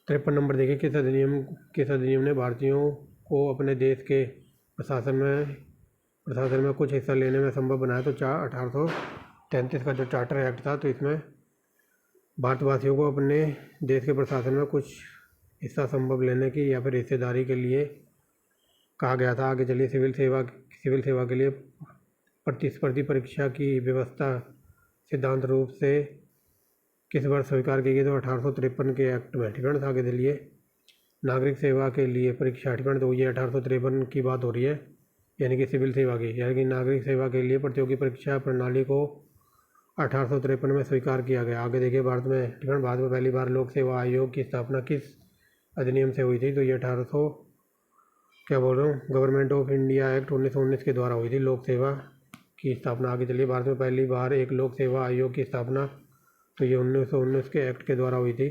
53 नंबर देखिए, किस अधिनियम ने भारतीयों को अपने देश के प्रशासन में कुछ हिस्सा लेने में संभव बनाया? तो 1833 का जो चार्टर एक्ट था, तो इसमें भारतवासियों को अपने देश के प्रशासन में कुछ हिस्सा संभव लेने की या फिर हिस्सेदारी के लिए कहा गया था। आगे चलिए, सिविल सेवा के लिए प्रतिस्पर्धी परीक्षा की व्यवस्था सिद्धांत रूप से किस वर्ष स्वीकार की गई? तो 1853 के एक्ट में, ठीक है। आगे चलिए, नागरिक सेवा के लिए परीक्षा, ठीक है। तो ये 1853 की बात हो रही है, यानी कि सिविल सेवा की, यानी कि नागरिक सेवा के लिए प्रतियोगी परीक्षा प्रणाली को 1853 में स्वीकार किया गया। आगे देखिए, भारत में, ठीक है, भारत में पहली बार लोक सेवा आयोग की स्थापना किस अधिनियम से हुई थी? तो ये गवर्नमेंट ऑफ इंडिया एक्ट 1919 के द्वारा हुई थी लोक सेवा की स्थापना। आगे चलिए, भारत में पहली बार एक लोक सेवा आयोग की स्थापना, तो ये 1919 के एक्ट के द्वारा हुई थी।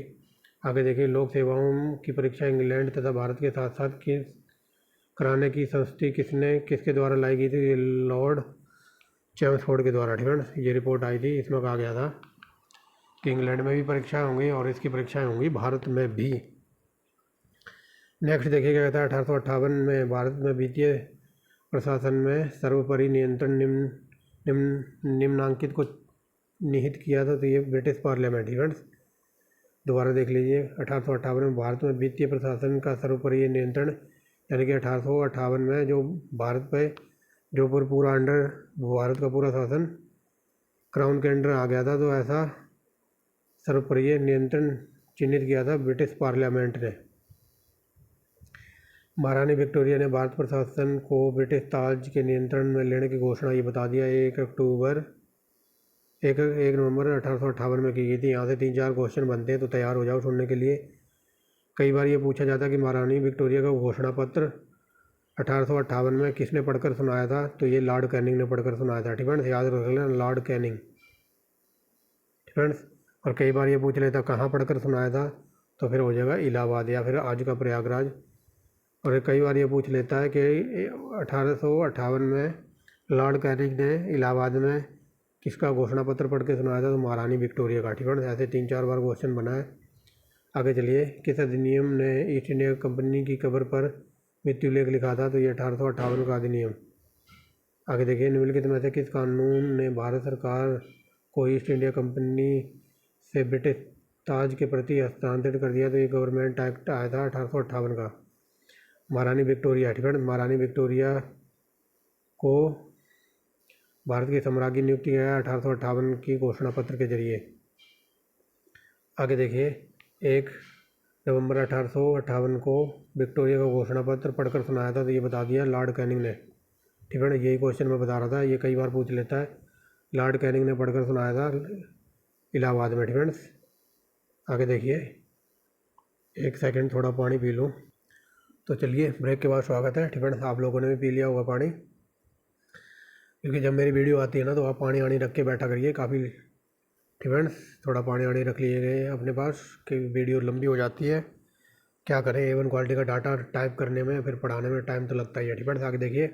आगे देखिए, लोक सेवाओं की परीक्षा इंग्लैंड तथा भारत के साथ साथ कराने की संस्था किसके द्वारा लाई गई थी? लॉर्ड चैम्सफोर्ड के द्वारा, ठीक है। ये रिपोर्ट आई थी, इसमें कहा गया था कि इंग्लैंड में भी परीक्षाएं होंगी और इसकी परीक्षाएं होंगी भारत में भी। नेक्स्ट देखिए क्या कहता है, 1858 में भारत में वित्तीय प्रशासन में सर्वोपरि नियंत्रण निम्नांकित को निहित किया था? तो ये ब्रिटिश पार्लियामेंट, ठीक है। दोबारा देख लीजिए, 1858 में भारत में वित्तीय प्रशासन का सर्वोपरि नियंत्रण, यानी कि 1858 में जो भारत पे जो पूरा अंडर भारत का पूरा शासन क्राउन के अंडर आ गया था, तो ऐसा सर्वप्रिय नियंत्रण चिन्हित किया था ब्रिटिश पार्लियामेंट ने। महारानी विक्टोरिया ने भारत प्रशासन को ब्रिटिश ताज के नियंत्रण में लेने की घोषणा ये बता दिया 1 नवंबर 1858 में की गई थी। यहाँ से 3-4 क्वेश्चन बनते हैं, तो तैयार हो जाओ सुनने के लिए। कई बार ये पूछा जाता है कि महारानी विक्टोरिया का घोषणा पत्र 1858 में किसने पढ़कर सुनाया था, तो ये लॉर्ड कैनिंग ने पढ़कर सुनाया था। ठीक है, याद रख लेना, लॉर्ड कैनिंग। फ्रेंड्स, और कई बार ये पूछ लेता कहाँ पढ़कर सुनाया था, तो फिर हो जाएगा इलाहाबाद या फिर आज का प्रयागराज। और कई बार ये पूछ लेता है कि 1858 में लॉर्ड कैनिंग ने इलाहाबाद में किसका घोषणा पत्र पढ़ के सुनाया था, तो महारानी विक्टोरिया का। ठीक है, ऐसे 3-4 बार क्वेश्चन बना है। आगे चलिए, किस अधिनियम ने ईस्ट इंडिया कंपनी की कबर पर मृत्यु लेख लिखा था, तो ये 1858 का अधिनियम। आगे देखिए, निम्नलिखित में से किस कानून ने भारत सरकार को ईस्ट इंडिया कंपनी से ब्रिटिश ताज के प्रति हस्तांतरित कर दिया, तो ये गवर्नमेंट एक्ट आया था 1858 का। महारानी विक्टोरिया। ठीक है, महारानी विक्टोरिया को भारत की सम्राज्ञी नियुक्ति किया गया 1858 की घोषणा पत्र के जरिए। आगे देखिए, 1 नवंबर 1858 को विक्टोरिया का घोषणा पत्र पढ़कर सुनाया था, तो ये बता दिया लॉर्ड कैनिंग ने। ठीक है, यही क्वेश्चन मैं बता रहा था, ये कई बार पूछ लेता है। लॉर्ड कैनिंग ने पढ़कर सुनाया था इलाहाबाद में। ठीक है, आगे देखिए, 1 सेकंड थोड़ा पानी पी लूँ। तो चलिए, ब्रेक के बाद स्वागत है। ठीक है, आप लोगों ने भी पी लिया होगा पानी, क्योंकि जब मेरी वीडियो आती है ना, तो आप पानी आनी रख के बैठा करिए काफ़ी। ठीक है, थोड़ा पानी आनी रख लीजिए अपने पास, कि वीडियो लंबी हो जाती है। क्या करें, A1 क्वालिटी का डाटा टाइप करने में, फिर पढ़ाने में टाइम तो लगता ही है। ठीक है, आगे देखिए,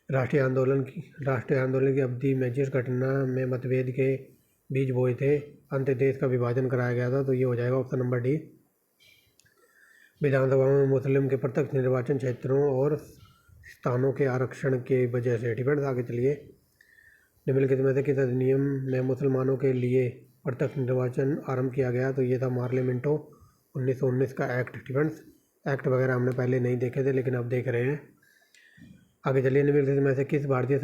राष्ट्रीय आंदोलन की अवधि में जिस घटना में मतभेद के बीज बोए थे, अंत देश का विभाजन कराया गया था, तो ये हो जाएगा ऑप्शन नंबर डी। विधानसभा में मुस्लिम के प्रत्यक्ष निर्वाचन क्षेत्रों और स्थानों के आरक्षण के वजह से। ठीक है, आगे चलिए, निम्नलिखित में से किस अधिनियम में मुसलमानों के लिए प्रत्यक्ष निर्वाचन आरंभ किया गया, तो ये था पार्लियामेंटो 1919 का एक्ट। ठीक है, एक्ट वगैरह हमने पहले नहीं देखे थे, लेकिन अब देख रहे हैं। आगे चलिए, निम्नलिखित में से किस भारतीय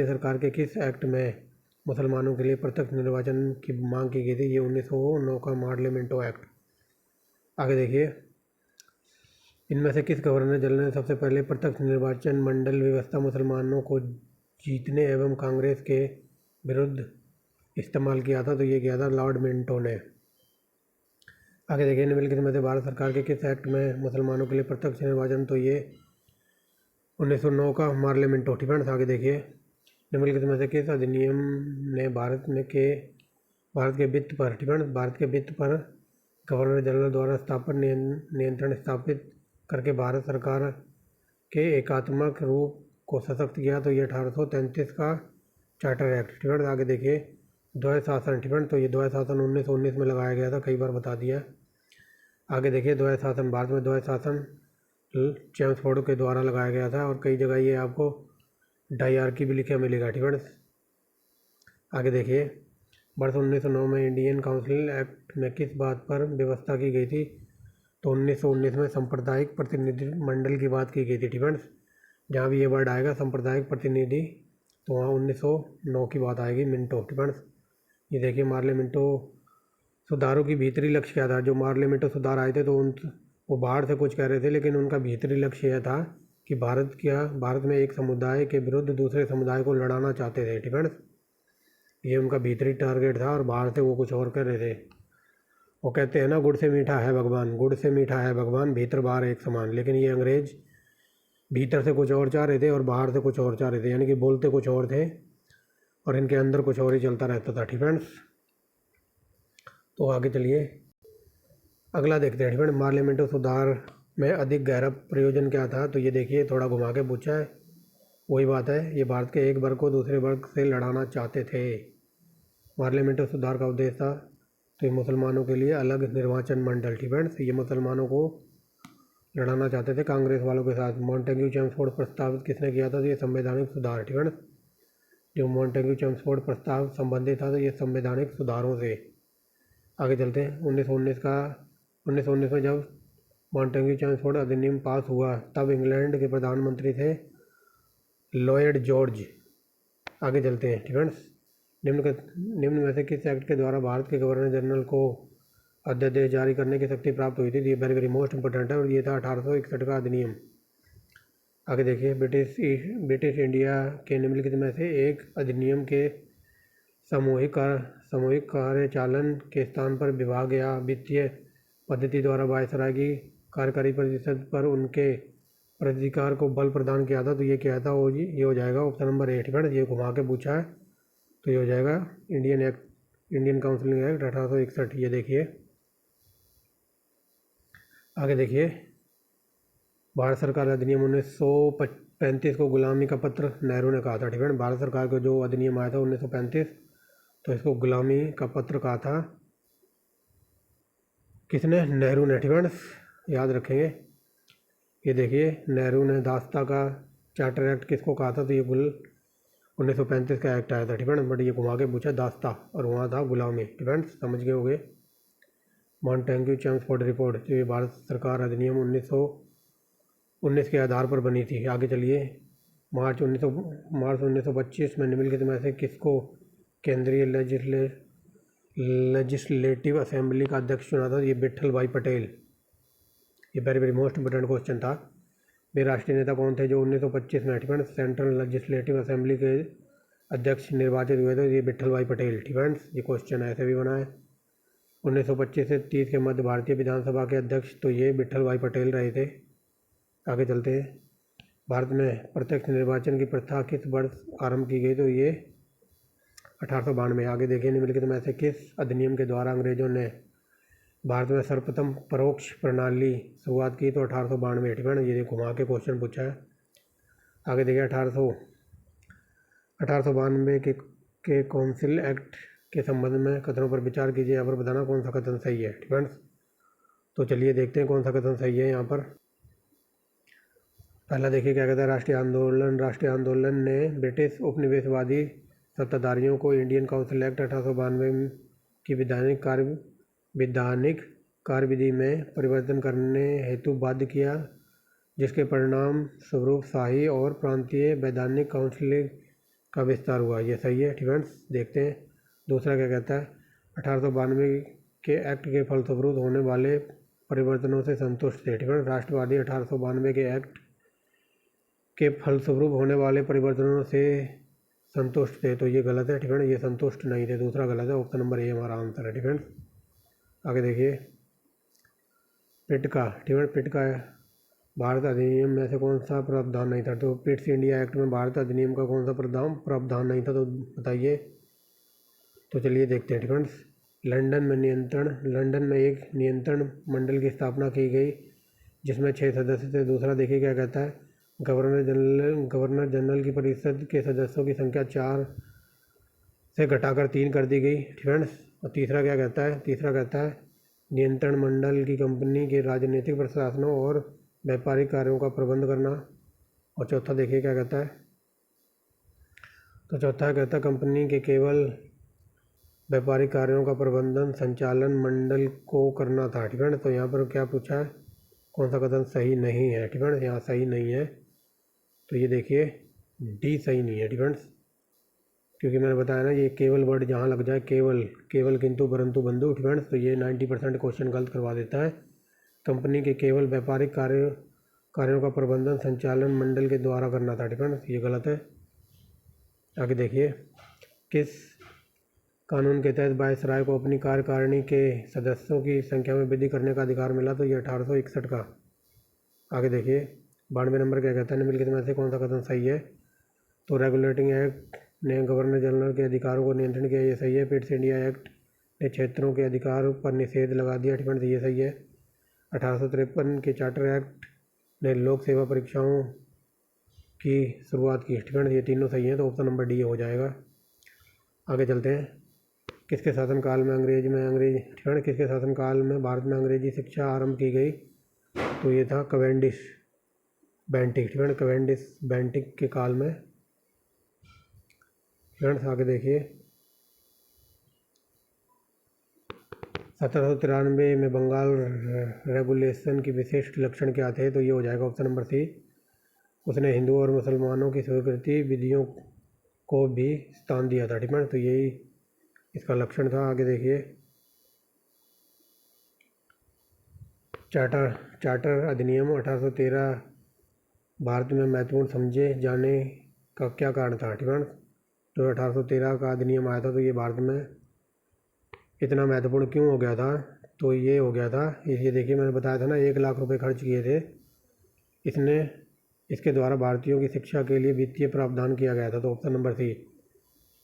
सरकार के किस एक्ट में मुसलमानों के लिए प्रत्यक्ष निर्वाचन की मांग की गई थी, ये 1909 का पार्लियामेंटो एक्ट। आगे देखिए, इनमें से किस गवर्नर जनरल ने सबसे पहले प्रत्यक्ष निर्वाचन मंडल व्यवस्था मुसलमानों को जीतने एवं कांग्रेस के विरुद्ध इस्तेमाल किया था, तो ये किया था लॉर्ड मिंटो ने। आगे देखिए, निम्नलिखित में से भारत सरकार के किस एक्ट में मुसलमानों के लिए प्रत्यक्ष निर्वाचन, तो ये 1909 का पार्लियामेंटो। ठीक है, आगे देखिए, निम्नलिखित में से किस अधिनियम ने भारत के वित्त पर। ठीक है, भारत के वित्त पर गवर्नर जनरल द्वारा स्थापन नियंत्रण स्थापित करके भारत सरकार के एकात्मक रूप को सशक्त किया, तो ये 1833 का चार्टर एक्ट। ठीक है, आगे देखिए, द्वय शासन। ठीक है, तो ये द्वय शासन 1919 में लगाया गया था, कई बार बता दिया। आगे देखिए, द्वय शासन, भारत में द्वय शासन चेम्सफोर्ड के द्वारा लगाया गया था, और कई जगह ये आपको डायरकी भी लिखा मिलेगा। ठीक है, आगे देखिए, वर्ष 1909 में इंडियन काउंसिल एक्ट में किस बात पर व्यवस्था की गई थी, तो 1919 में सांप्रदायिक प्रतिनिधि मंडल की बात की गई थी। ठीक है, जहाँ भी ये वर्ड आएगा सांप्रदायिक प्रतिनिधि, तो वहाँ 1909 की बात आएगी, मिंटो। ठीक है, ये देखिए, पार्लियामेंटो सुधारों की भीतरी लक्ष्य क्या था। जो पार्लियामेंटो सुधार आए थे, तो वो बाहर से कुछ कह रहे थे, लेकिन उनका भीतरी लक्ष्य यह था कि भारत में एक समुदाय के विरुद्ध दूसरे समुदाय को लड़ाना चाहते थे। ठीक है, ये उनका भीतरी टारगेट था, और बाहर से वो कुछ और कर रहे थे। वो कहते हैं ना, गुड़ से मीठा है भगवान, भीतर बाहर एक समान। लेकिन ये अंग्रेज भीतर से कुछ और चाह रहे थे और बाहर से कुछ और चाह रहे थे, यानी कि बोलते कुछ और थे और इनके अंदर कुछ और ही चलता रहता था। ठीक है, तो आगे चलिए, अगला देखते हैं। ठीक है, पार्लियामेंटो सुधार में अधिक गहरा प्रयोजन क्या था, तो ये देखिए, थोड़ा घुमा के पूछा है, वही बात है, ये भारत के एक वर्ग को दूसरे वर्ग से लड़ाना चाहते थे। पार्लियामेंटो सुधार का उद्देश्य था, तो ये मुसलमानों के लिए अलग निर्वाचन मंडल। ठीक है, ये मुसलमानों को लड़ाना चाहते थे कांग्रेस वालों के साथ। मॉन्टेग्यू चेम्सफोर्ड प्रस्तावित किसने किया था, तो ये संवैधानिक सुधार। ठीक है, जो मॉन्टेग्यू चेम्सफोर्ड प्रस्ताव संबंधित था, तो ये संवैधानिक सुधारों से। आगे चलते हैं, 1919 में जब मॉन्टेग्यू चैम्सफोर्ड अधिनियम पास हुआ तब इंग्लैंड के प्रधानमंत्री थे लॉयड जॉर्ज। आगे चलते हैं फ्रेंड्स। निम्न में से किस एक्ट के द्वारा भारत के गवर्नर जनरल को अध्यादेश जारी करने की शक्ति प्राप्त हुई थी? ये वेरी वेरी मोस्ट इंपॉर्टेंट है और ये था 1861 का अधिनियम। आगे देखिए, ब्रिटिश इंडिया के निम्नलिखित में से एक अधिनियम के सामूहिक कार्यचालन के स्थान पर विभाग या वित्तीय पद्धति द्वारा वायसराय की कार्यकारी परिषद पर उनके प्राधिकार को बल प्रदान किया था। तो ये क्या था? ये हो जाएगा ऑप्शन नंबर 8 फ्रेंड्स। ये घुमा के पूछा है तो ये हो जाएगा इंडियन काउंसिलिंग एक्ट 1861। ये देखिए, आगे देखिए, भारत सरकार अधिनियम 1935 को गुलामी का पत्र नेहरू ने कहा था। ठीक है, भारत सरकार का जो अधिनियम आया था 1935, तो इसको गुलामी का पत्र कहा था किसने? नेहरू ने। ठीक है, याद रखेंगे। ये देखिए, नेहरू ने दास्ता का चार्टर एक्ट किसको कहा था? तो ये 1935 का एक्ट आया था। ठीक है, बट ये घुमा के पूछा दास्ता और वहाँ था गुलामी। ठीक है, समझ गए होंगे। मॉन्टेग्यू चैम्सफोर्ड रिपोर्ट, तो ये भारत सरकार अधिनियम 1919 के आधार पर बनी थी। आगे चलिए, मार्च 1925 में निम्नलिखित में से किसको केंद्रीय लेजिस्लेटिव असेंबली का अध्यक्ष चुना था? ये विट्ठल भाई पटेल। ये very very most important question था। वे राष्ट्रीय नेता कौन थे जो 1925 में सेंट्रल लेजिस्लेटिव असेंबली के अध्यक्ष निर्वाचित हुए थे? ये विट्ठल भाई पटेल। ठीक है, ये क्वेश्चन ऐसे भी बना है। 1925 से 30 के मध्य भारतीय विधानसभा के अध्यक्ष तो ये विट्ठल भाई पटेल रहे थे। आगे चलते हैं। भारत में प्रत्यक्ष निर्वाचन की प्रथा किस वर्ष आरंभ की गई? तो ये 1892। आगे देखिए, निम्नलिखित में से किस अधिनियम के द्वारा अंग्रेजों ने भारत में सर्वप्रथम परोक्ष प्रणाली शुरुआत की? तो 1892। ठीक है, ये घुमा के क्वेश्चन पूछा है। आगे देखिए, 1892 के काउंसिल एक्ट के संबंध में कथनों पर विचार कीजिए। यहाँ पर बताना कौन सा कथन सही है। ठीक है, तो चलिए देखते हैं कौन सा कथन सही है। यहाँ पर पहला देखिए क्या कहता है। राष्ट्रीय आंदोलन ने ब्रिटिश उपनिवेशवादी सत्ताधारियों को इंडियन काउंसिल एक्ट 1892 की वैधानिक कार्यविधि में परिवर्तन करने हेतु बाध्य किया, जिसके परिणाम स्वरूप शाही और प्रांतीय वैधानिक काउंसिल का विस्तार हुआ। ये सही है। ठीक है, देखते हैं दूसरा क्या कहता है। 1892 के एक्ट के फलस्वरूप होने वाले परिवर्तनों से संतुष्ट थे। ठीक है, राष्ट्रवादी 1892 के एक्ट के फलस्वरूप होने वाले परिवर्तनों से संतुष्ट थे। तो ये गलत है। ठीक है, ये संतुष्ट नहीं थे, दूसरा गलत है। ऑप्शन नंबर ए हमारा आंसर है। ठीक है, आगे देखिए, पिट का भारत अधिनियम में से कौन सा प्रावधान नहीं था? तो पिट्स इंडिया एक्ट में भारत अधिनियम का कौन सा प्रावधान नहीं था? तो बताइए। तो चलिए देखते हैं। ठीक है, लंदन में एक नियंत्रण मंडल की स्थापना की गई जिसमें 6 सदस्य थे। दूसरा देखिए क्या कहता है। गवर्नर जनरल की परिषद के सदस्यों की संख्या 4 से घटाकर 3 कर दी गई। ठीक है, और तीसरा क्या कहता है? तीसरा कहता है नियंत्रण मंडल की कंपनी के राजनीतिक प्रशासनों और व्यापारिक कार्यों का प्रबंध करना। और चौथा देखिए क्या कहता है। तो चौथा कहता है कंपनी के केवल व्यापारिक कार्यों का प्रबंधन संचालन मंडल को करना था। ठीक है, तो यहाँ पर क्या पूछा है? कौन सा कथन सही नहीं है? ठीक है, यहाँ सही नहीं है। तो ये देखिए डी सही नहीं है। ठीक है, क्योंकि मैंने बताया ना, ये केवल वर्ड जहाँ लग जाए, केवल किंतु परंतु बंधु। ठीक है, तो ये 90% क्वेश्चन गलत करवा देता है। कंपनी के केवल व्यापारिक कार्यों का प्रबंधन संचालन मंडल के द्वारा करना था। ठीक है, ये गलत है। आगे देखिए, किस कानून के तहत वायसराय को अपनी कार्यकारिणी के सदस्यों की संख्या में वृद्धि करने का अधिकार मिला? तो ये 1861 का। आगे देखिए, 92 नंबर क्या कहता है। निम्नलिखित में से कौन सा कथन सही है? तो रेगुलेटिंग एक्ट ने गवर्नर जनरल के अधिकारों को नियंत्रण किया। ये सही है। पिट्स इंडिया एक्ट ने क्षेत्रों के अधिकार पर निषेध लगा दिया। ठीक है, ये सही है। 1853 के चार्टर एक्ट ने लोक सेवा परीक्षाओं की शुरुआत की। ठीक है, ये तीनों सही हैं, तो ऑप्शन नंबर डी हो जाएगा। आगे चलते हैं। किसके शासनकाल में किसके शासनकाल में भारत में अंग्रेजी शिक्षा आरंभ की गई? तो ये था कैवेंडिश बेंटिक। ठीक है, कैवेंडिश बेंटिक के काल में। फ्रेंड्स आगे देखिए, 1793 में बंगाल रेगुलेशन की विशिष्ट लक्षण क्या थे? तो ये हो जाएगा ऑप्शन नंबर सी। उसने हिंदुओं और मुसलमानों की स्वीकृति विधियों को भी स्थान दिया था। ठीक है, तो यही इसका लक्षण था। आगे देखिए, चार्टर अधिनियम 1813 भारत में महत्वपूर्ण समझे जाने का क्या कारण था? ठीक है, तो 1813 का अधिनियम आया था, तो ये भारत में इतना महत्वपूर्ण क्यों हो गया था? तो ये हो गया था, ये देखिए मैंने बताया था ना, 1 लाख रुपए खर्च किए थे इसने। इसके द्वारा भारतीयों की शिक्षा के लिए वित्तीय प्रावधान किया गया था। तो ऑप्शन नंबर सी,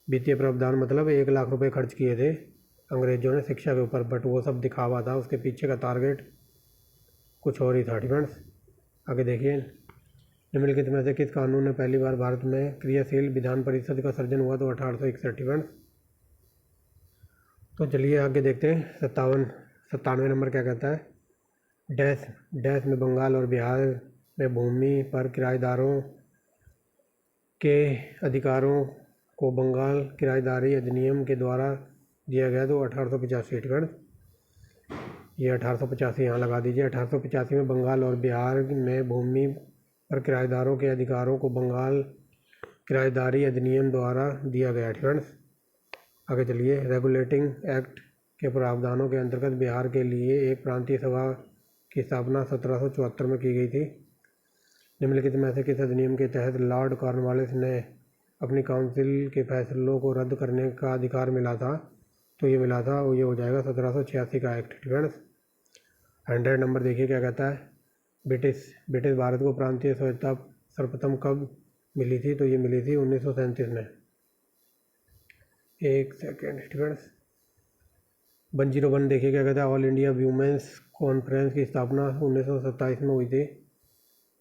वित्तीय प्रावधान मतलब 1 लाख रुपए खर्च किए थे अंग्रेजों ने शिक्षा के ऊपर, बट वो सब दिखावा था, उसके पीछे का टारगेट कुछ और ही था। फ्रेंड्स, आगे देखिए, निम्नलिखित में से किस कानून ने पहली बार भारत में क्रियाशील विधान परिषद का सर्जन हुआ? तो 1861। फ्रेंड्स, तो चलिए आगे देखते हैं। 97 नंबर क्या कहता है? डैश डैश में बंगाल और बिहार में भूमि पर किराएदारों के अधिकारों को बंगाल किराएदारी अधिनियम के द्वारा दिया गया। तो 1885। फ्रेंड्स, ये 1885 यहाँ लगा दीजिए। 1885 में बंगाल और बिहार में भूमि पर किराएदारों के अधिकारों को बंगाल किराएदारी अधिनियम द्वारा दिया गया। फ्रेंड्स, आगे चलिए, रेगुलेटिंग एक्ट के प्रावधानों के अंतर्गत बिहार के लिए एक प्रांतीय सभा की स्थापना 1774 में की गई थी। निम्नलिखित में से किस अधिनियम के तहत लॉर्ड कॉर्नवालिस ने अपनी काउंसिल के फैसलों को रद्द करने का अधिकार मिला था? तो ये मिला था, और ये हो जाएगा 1786 का एक्ट। फ्रेंड्स, 100 नंबर देखिए क्या कहता है? ब्रिटिश भारत को प्रांतीय स्वतंत्रता सर्वप्रथम कब मिली थी? तो ये मिली थी 1937 में। एक सेकेंड। फ्रेंड्स, 101 देखिए क्या कहता है? ऑल इंडिया व्यूमेंस कॉन्फ्रेंस की स्थापना 1927 में हुई थी।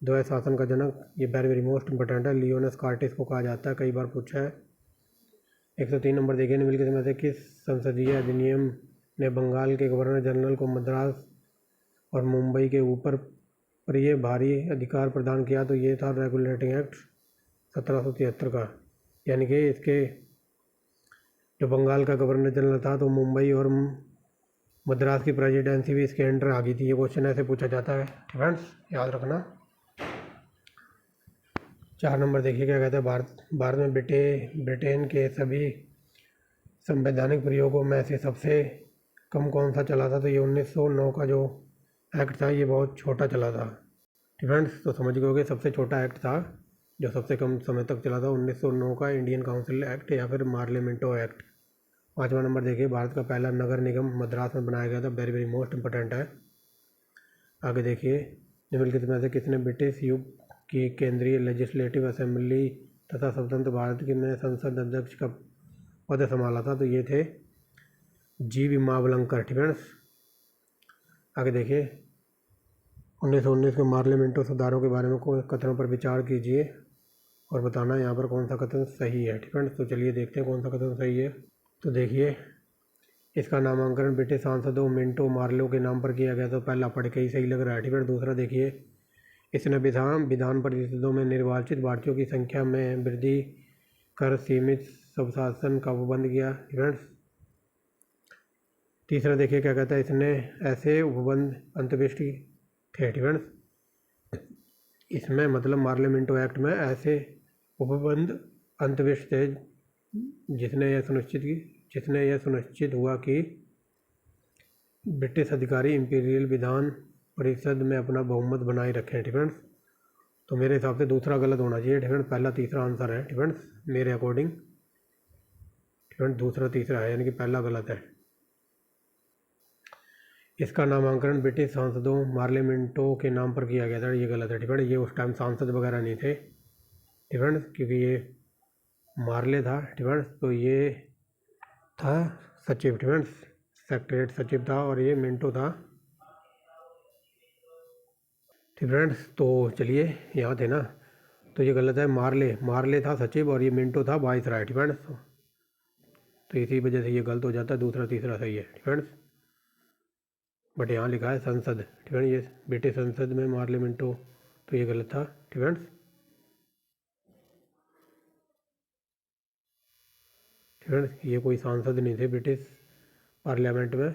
द्वैत शासन का जनक, ये वेरी मोस्ट इंपॉर्टेंट है, लियोनस कार्टिस को कहा जाता है, कई बार पूछा है। 103 नंबर देखिए, निम्नलिखित में से किस संसदीय अधिनियम ने बंगाल के गवर्नर जनरल को मद्रास और मुंबई के ऊपर प्रिय भारी अधिकार प्रदान किया? तो ये था रेगुलेटिंग एक्ट 1773 का। यानी कि इसके जो बंगाल का गवर्नर जनरल था, तो मुंबई और मद्रास की प्रेसिडेंसी भी इसके अंडर आ गई थी। ये क्वेश्चन ऐसे पूछा जाता है फ्रेंड्स, याद रखना। 4 नंबर देखिए क्या कहता है? भारत में ब्रिटेन के सभी संवैधानिक प्रयोगों में से सबसे कम कौन सा चला था? तो ये 1909 का जो एक्ट था, ये बहुत छोटा चला था। फ्रेंड्स, तो समझ गए होंगे, सबसे छोटा एक्ट था जो सबसे कम समय तक चला था, 1909 का इंडियन काउंसिल एक्ट या फिर मार्लियामेंटो एक्ट। 5वां नंबर देखिए, भारत का पहला नगर निगम मद्रास में बनाया गया था। वेरी मोस्ट इंपॉर्टेंट है। आगे देखिए, निम्नलिखित में से किसने ब्रिटिश युग की केंद्रीय लेजिस्लेटिव असेंबली तथा स्वतंत्र भारत की में संसद अध्यक्ष का पद संभाला था? तो ये थे जी.वी. मावलंकर। फ्रेंड्स, आगे देखिए, 1919 के मार्लियामेंटो सुधारों के बारे में कथनों पर विचार कीजिए और बताना यहाँ पर कौन सा कथन सही है। फ्रेंड्स, तो चलिए देखते हैं कौन सा कथन सही है। तो देखिए, इसका नामांकन ब्रिटिश सांसदों मिंटो मार्लो के नाम पर किया गया। तो पहला पढ़ के ही सही लग रहा है। फिर दूसरा देखिए, इसने विधान परिषदों में निर्वाचित भारतीयों की संख्या में वृद्धि कर सीमित स्वशासन का उपबंध किया। फ्रेंड्स, तीसरा देखिए क्या कहता है? इसने ऐसे उपबंध अंतर्विष्ट थे। फ्रेंड्स, इसमें मतलब मार्लियामेंटो एक्ट में ऐसे उपबंध अंतर्विष्ट थे जिसने यह सुनिश्चित हुआ कि ब्रिटिश अधिकारी इंपीरियल विधान परिषद में अपना बहुमत बनाए रखें। फ्रेंड्स, तो मेरे हिसाब से दूसरा गलत होना चाहिए। फ्रेंड्स, पहला तीसरा आंसर है। फ्रेंड्स, मेरे अकॉर्डिंग फ्रेंड्स दूसरा तीसरा है, यानी कि पहला गलत है। इसका नामांकन ब्रिटिश सांसदों मार्लियामेंटो के नाम पर किया गया था, ये गलत है। फ्रेंड्स, ये उस टाइम सांसद वगैरह नहीं थे। फ्रेंड्स, क्योंकि ये मार्ले था। फ्रेंड्स, तो ये था सचिव। फ्रेंड्स, सेक्रेटरीट सचिव था और ये मिंटो था। फ्रेंड्स, तो चलिए यहाँ थे ना, तो ये गलत है। मार्ले था सचिव और ये मिंटो था वाइसराय। फ्रेंड्स, तो इसी वजह से ये गलत हो जाता है। दूसरा तीसरा सही है। फ्रेंड्स, बट यहाँ लिखा है संसद। फ्रेंड्स, ये ब्रिटिश संसद में मार्लियामेंटो, तो ये गलत था। फ्रेंड्स, ये कोई सांसद नहीं थे ब्रिटिश पार्लियामेंट में।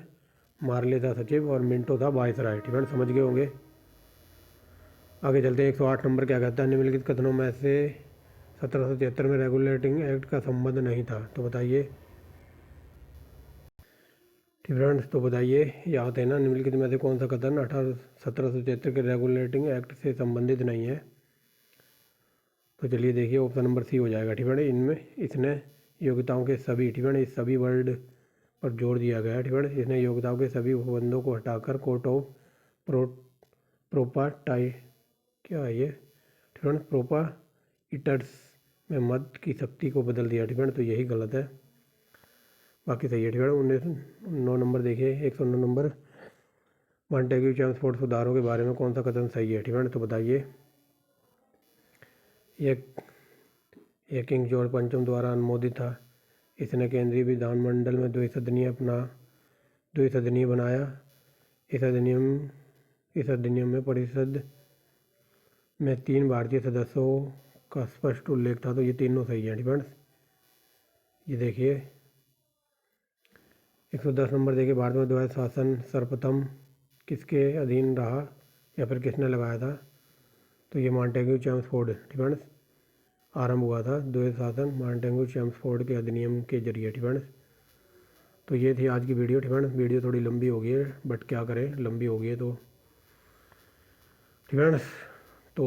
मार्ले था सचिव और मिंटो था वायसराय। ठीक है, समझ गए होंगे। आगे चलते हैं। 108 नंबर क्या कहता है, निम्नलिखित कथनों में से 1773 में रेगुलेटिंग एक्ट का संबंध नहीं था, तो बताइए। फ्रेंड्स तो बताइए, याद है ना, निम्नलिखित में से कौन सा कथन 1773 के रेगुलेटिंग एक्ट से संबंधित नहीं है। तो चलिए देखिए, ऑप्शन नंबर सी हो जाएगा। ठीक है, इनमें इसने योग्यताओं के सभी, ठीक है, इस सभी वर्ड पर जोर दिया गया है। ठीक है, इसने योग्यताओं के सभी उपबंधों को हटाकर कोर्ट ऑफ प्रोपाटाई क्या है ये, ठीक है, प्रोपाइटर्स में मत की शक्ति को बदल दिया। ठीक है, तो यही गलत है, बाकी सही है। ठीक है, 9 नंबर देखिए, 109 नंबर, मॉन्टेग्यू चेम्सफोर्ड सुधारों के बारे में कौन सा कथन सही है। ठीक है, तो बताइए। यह किंग जॉर्ज पंचम द्वारा अनुमोदित था। इसने केंद्रीय विधानमंडल में द्विसदनीय बनाया। इस अधिनियम में परिषद में 3 भारतीय सदस्यों का स्पष्ट उल्लेख था, तो ये तीनों सही है। ठीक है, ये देखिए। 110 नंबर देखिए, भारत में द्वैध शासन सर्वप्रथम किसके अधीन रहा या फिर किसने लगाया था, तो ये मॉन्टेग्यू चेम्सफोर्ड, ठीक है, आरंभ हुआ था द्वैध शासन मॉन्टेग्यू चेम्सफोर्ड के अधिनियम के जरिए। ठीक है, तो ये थी आज की वीडियो। ठीक है, वीडियो थोड़ी लंबी हो गई है, बट क्या करें, लंबी हो गई है तो। ठीक है, तो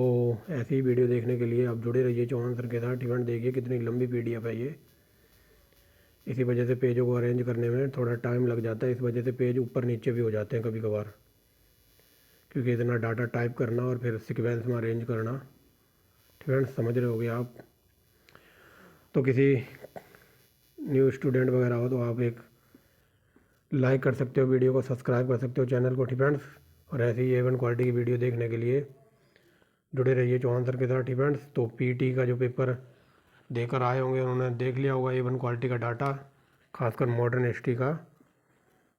ऐसी ही वीडियो देखने के लिए आप जुड़े रहिए चौहान सर के साथ। ठीक है, देखिए कितनी लंबी PDF है ये। इसी वजह से पेजों को अरेंज करने में थोड़ा टाइम लग जाता है, इस वजह से पेज ऊपर नीचे भी हो जाते हैं कभी कभार, क्योंकि इतना डाटा टाइप करना और फिर सीक्वेंस में अरेंज करना। ठीक है, समझ रहे होगे आप। तो किसी न्यू स्टूडेंट वगैरह हो तो आप एक लाइक कर सकते हो, वीडियो को सब्सक्राइब कर सकते हो चैनल को। ठीक है, और ऐसी ही A1 क्वालिटी की वीडियो देखने के लिए जुड़े रहिए चौहान सर के साथ। ठीक है, तो PT का जो पेपर देकर आए होंगे उन्होंने देख लिया होगा A1 क्वालिटी का डाटा, खासकर मॉडर्न हिस्ट्री का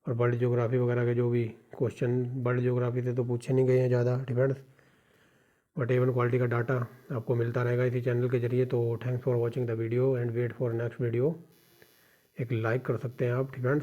और वर्ल्ड ज्योग्राफी वगैरह के जो भी क्वेश्चन, वर्ल्ड ज्योग्राफी से तो पूछे नहीं गए हैं ज़्यादा। ठीक है, बट A1 क्वालिटी का डाटा आपको मिलता रहेगा इसी चैनल के जरिए। तो thanks for watching the video and wait for next video. एक लाइक कर सकते हैं आप। ठीक है।